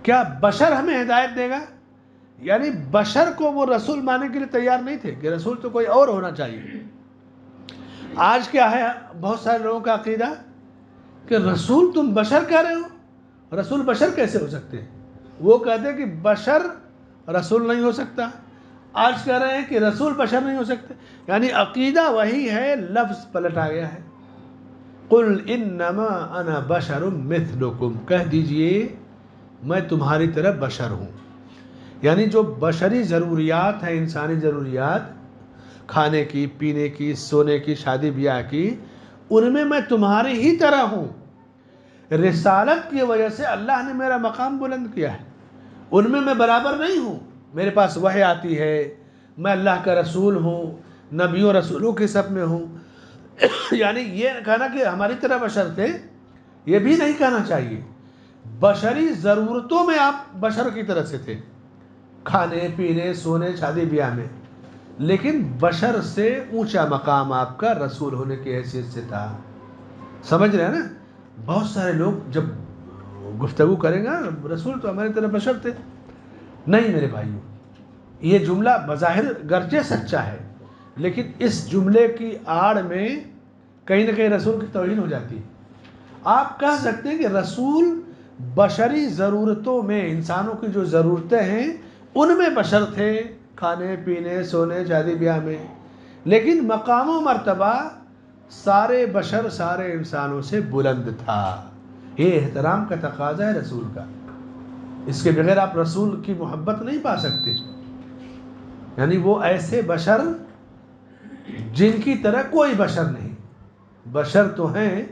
کیا بشر ہمیں ہدایت دے گا؟ یعنی بشر کو وہ رسول ماننے کے لیے تیار نہیں تھے کہ رسول تو کوئی اور ہونا چاہیے۔ آج کیا ہے بہت سارے لوگوں کا عقیدہ کہ رسول تم بشر کہہ رہے ہو، رسول بشر کیسے ہو سکتے ہیں؟ وہ کہتے ہیں کہ بشر رسول نہیں ہو سکتا، آج کہہ رہے ہیں کہ رسول بشر نہیں ہو سکتے، یعنی عقیدہ وہی ہے، لفظ پلٹا گیا ہے۔ قل انما انا بشر مثلکم، کہہ دیجئے میں تمہاری طرح بشر ہوں، یعنی جو بشری ضروریات ہیں، انسانی ضروریات، کھانے کی، پینے کی، سونے کی، شادی بیاہ کی، ان میں تمہاری ہی طرح ہوں۔ رسالت کی وجہ سے اللہ نے میرا مقام بلند کیا ہے، ان میں برابر نہیں ہوں، میرے پاس وحی آتی ہے، میں اللہ کا رسول ہوں، نبیوں رسولوں کے سب میں ہوں۔ یعنی یہ کہنا کہ ہماری طرح بشر تھے، یہ بھی نہیں کہنا چاہیے۔ بشری ضرورتوں میں آپ بشر کی طرح سے تھے، کھانے پینے سونے شادی بیاہ میں، لیکن بشر سے اونچا مقام آپ کا رسول ہونے کی حیثیت سے تھا۔ سمجھ رہے ہیں نا؟ بہت سارے لوگ جب گفتگو کریں گا رسول تو ہماری طرح بشر تھے، نہیں میرے بھائیوں، یہ جملہ بظاہر گرچہ سچا ہے، لیکن اس جملے کی آڑ میں کہیں نہ کہیں رسول کی توہین ہو جاتی ہے۔ آپ کہہ سکتے ہیں کہ رسول بشری ضرورتوں میں، انسانوں کی جو ضرورتیں ہیں ان میں بشر تھے، کھانے پینے سونے شادی بیاہ میں، لیکن مقام و مرتبہ سارے بشر سارے انسانوں سے بلند تھا۔ یہ احترام کا تقاضا ہے رسول کا، اس کے بغیر آپ رسول کی محبت نہیں پا سکتے۔ یعنی وہ ایسے بشر جن کی طرح کوئی بشر نہیں، بشر تو ہیں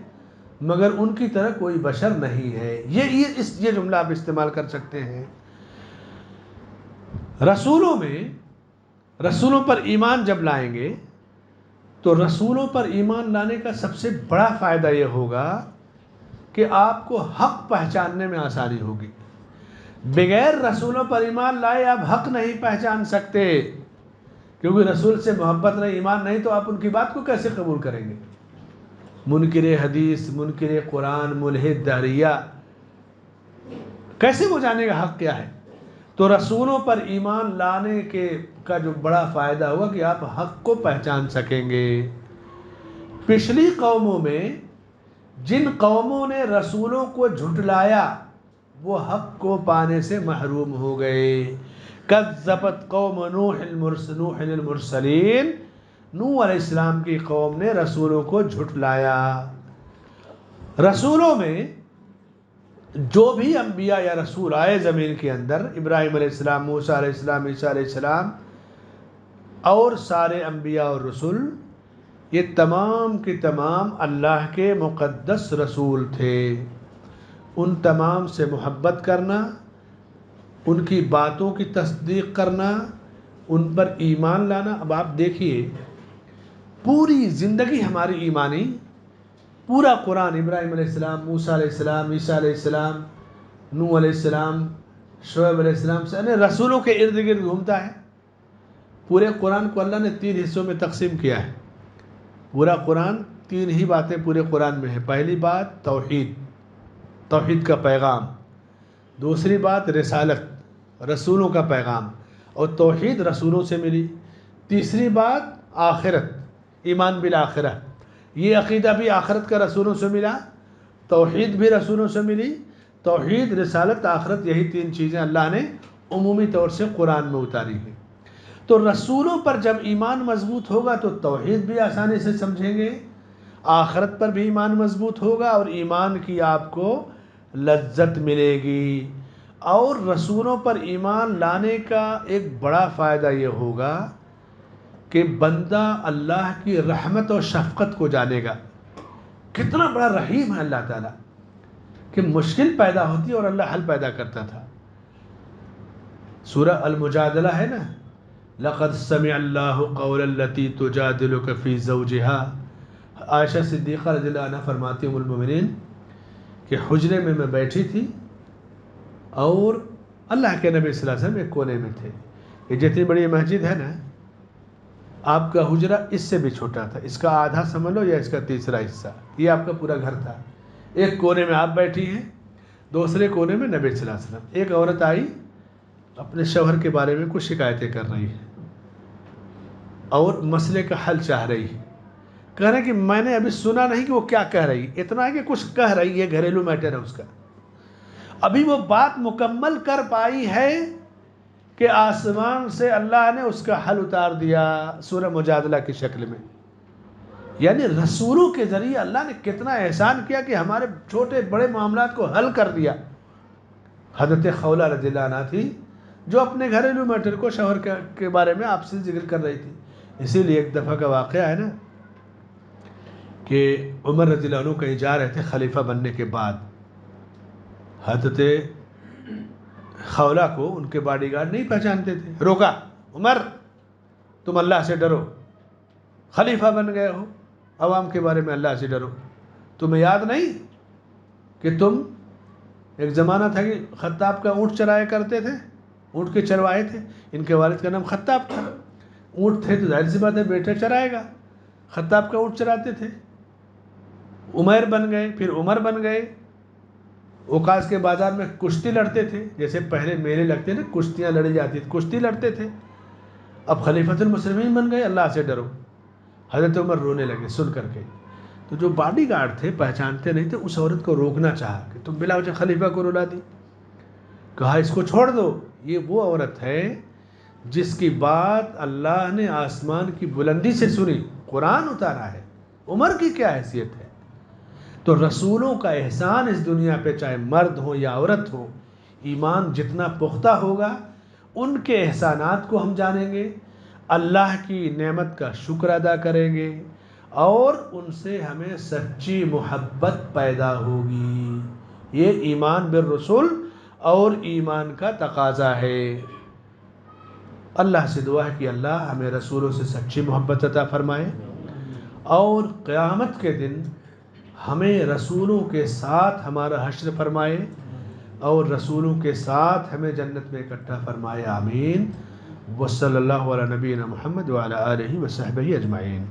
مگر ان کی طرح کوئی بشر نہیں ہے۔ یہ جملہ آپ استعمال کر سکتے ہیں۔ رسولوں پر ایمان جب لائیں گے تو رسولوں پر ایمان لانے کا سب سے بڑا فائدہ یہ ہوگا کہ آپ کو حق پہچاننے میں آسانی ہوگی۔ بغیر رسولوں پر ایمان لائے آپ حق نہیں پہچان سکتے، کیونکہ رسول سے محبت نہیں، ایمان نہیں، تو آپ ان کی بات کو کیسے قبول کریں گے؟ منکر حدیث، منکر قرآن، ملحد، دہریہ، کیسے وہ جانے گا حق کیا ہے؟ تو رسولوں پر ایمان لانے کا جو بڑا فائدہ ہوگا کہ آپ حق کو پہچان سکیں گے۔ پچھلی قوموں میں جن قوموں نے رسولوں کو جھٹلایا وہ حق کو پانے سے محروم ہو گئے۔ کذبت قوم نوح المرسلین، نوح علیہ السلام کی قوم نے رسولوں کو جھٹلایا۔ رسولوں میں جو بھی انبیاء یا رسول آئے زمین کے اندر، ابراہیم علیہ السلام، موسیٰ علیہ السلام، عیسیٰ علیہ السلام اور سارے انبیاء اور رسول، یہ تمام کے تمام اللہ کے مقدس رسول تھے۔ ان تمام سے محبت کرنا، ان کی باتوں کی تصدیق کرنا، ان پر ایمان لانا۔ اب آپ دیکھیے پوری زندگی ہماری ایمانی، پورا قرآن ابراہیم علیہ السلام، موسیٰ علیہ السلام، عیسیٰ علیہ السلام، نوح علیہ السلام، شعیب علیہ السلام سے رسولوں کے ارد گرد گھومتا ہے۔ پورے قرآن کو اللہ نے 3 حصوں میں تقسیم کیا ہے۔ پورا قرآن 3 ہی باتیں پورے قرآن میں ہیں۔ پہلی بات توحید کا پیغام، دوسری بات رسالت، رسولوں کا پیغام، اور توحید رسولوں سے ملی، تیسری بات آخرت، ایمان بالآخرہ، یہ عقیدہ بھی آخرت کا رسولوں سے ملا، توحید بھی رسولوں سے ملی، توحید، رسالت، آخرت، یہی 3 چیزیں اللہ نے عمومی طور سے قرآن میں اتاری ہیں۔ تو رسولوں پر جب ایمان مضبوط ہوگا تو توحید بھی آسانی سے سمجھیں گے، آخرت پر بھی ایمان مضبوط ہوگا، اور ایمان کی آپ کو لذت ملے گی۔ اور رسولوں پر ایمان لانے کا ایک بڑا فائدہ یہ ہوگا کہ بندہ اللہ کی رحمت اور شفقت کو جانے گا۔ کتنا بڑا رحیم ہے اللہ تعالیٰ، کہ مشکل پیدا ہوتی اور اللہ حل پیدا کرتا تھا۔ سورہ المجادلہ ہے نا، لَقَدْ سَمِعَ اللَّهُ قَوْلَ الَّتِي تُجَادِلُكَ فِي زَوْجِهَا۔ عائشہ صدیقہ رضی اللہ عنہ فرماتی ام المؤمنین کہ حجرے میں بیٹھی تھی اور اللہ کے نبی صلی اللہ علیہ وسلم ایک کونے میں تھے۔ یہ جتنی بڑی مسجد ہے نا، آپ کا حجرہ اس سے بھی چھوٹا تھا، اس کا آدھا سمجھ لو یا اس کا تیسرا حصہ، یہ آپ کا پورا گھر تھا۔ ایک کونے میں آپ بیٹھی ہیں، دوسرے کونے میں نبی صلی اللہ علیہ وسلم۔ ایک عورت آئی، اپنے شوہر کے بارے میں کچھ شکایتیں کر رہی ہے اور مسئلے کا حل چاہ رہی ہے۔ کہہ رہے ہیں کہ میں نے ابھی سنا نہیں کہ وہ کیا کہہ رہی، اتنا ہے کہ کچھ کہہ رہی ہے، گھریلو میٹر ہے اس کا، ابھی وہ بات مکمل کر پائی ہے کہ آسمان سے اللہ نے اس کا حل اتار دیا سورہ مجادلہ کی شکل میں۔ یعنی رسولوں کے ذریعے اللہ نے کتنا احسان کیا کہ ہمارے چھوٹے بڑے معاملات کو حل کر دیا۔ حضرت خولہ رضی اللہ عنہ تھی جو اپنے گھریلو میٹر کو شوہر کے بارے میں آپ سے ذکر کر رہی تھی۔ اسی لیے ایک دفعہ کا واقعہ ہے نا کہ عمر رضی اللہ عنہ کہیں جا رہے تھے خلیفہ بننے کے بعد، حضرت خولہ کو ان کے باڈی گارڈ نہیں پہچانتے تھے، روکا، عمر تم اللہ سے ڈرو، خلیفہ بن گئے ہو، عوام کے بارے میں اللہ سے ڈرو۔ تمہیں یاد نہیں کہ تم، ایک زمانہ تھا کہ خطاب کا اونٹ چرایا کرتے تھے، اونٹ کے چرواہے تھے، ان کے والد کا نام خطاب تھا، اونٹ تھے تو ظاہر سی بات ہے بیٹا چرائے گا، خطاب کا اونٹ چراتے تھے۔ عمیر بن گئے، پھر عمر بن گئے، اوقاز کے بازار میں کشتی لڑتے تھے، جیسے پہلے میلے لگتے نا، کشتیاں لڑی جاتی تھی، کشتی لڑتے تھے۔ اب خلیفۃ المسلمین بن گئے، اللہ سے ڈرو۔ حضرت عمر رونے لگے سن کر کے، تو جو باڈی گارڈ تھے پہچانتے نہیں تھے، اس عورت کو روکنا چاہا کہ تم بلا وجہ خلیفہ کو رلا دی، کہا اس کو چھوڑ دو، یہ وہ عورت ہے جس کی بات اللہ نے آسمان کی بلندی سے سنی، قرآن اتارا ہے، عمر کی کیا حیثیت ہے؟ تو رسولوں کا احسان اس دنیا پہ چاہے مرد ہو یا عورت ہو، ایمان جتنا پختہ ہوگا ان کے احسانات کو ہم جانیں گے، اللہ کی نعمت کا شکر ادا کریں گے اور ان سے ہمیں سچی محبت پیدا ہوگی. یہ ایمان بالرسول اور ایمان کا تقاضا ہے. اللہ سے دعا ہے کہ اللہ ہمیں رسولوں سے سچی محبت عطا فرمائے اور قیامت کے دن ہمیں رسولوں کے ساتھ ہمارا حشر فرمائے اور رسولوں کے ساتھ ہمیں جنت میں اکٹھا فرمائے. آمین. وصلی اللہ علی نبینا محمد وعلی آلہ وصحبہ اجمعین.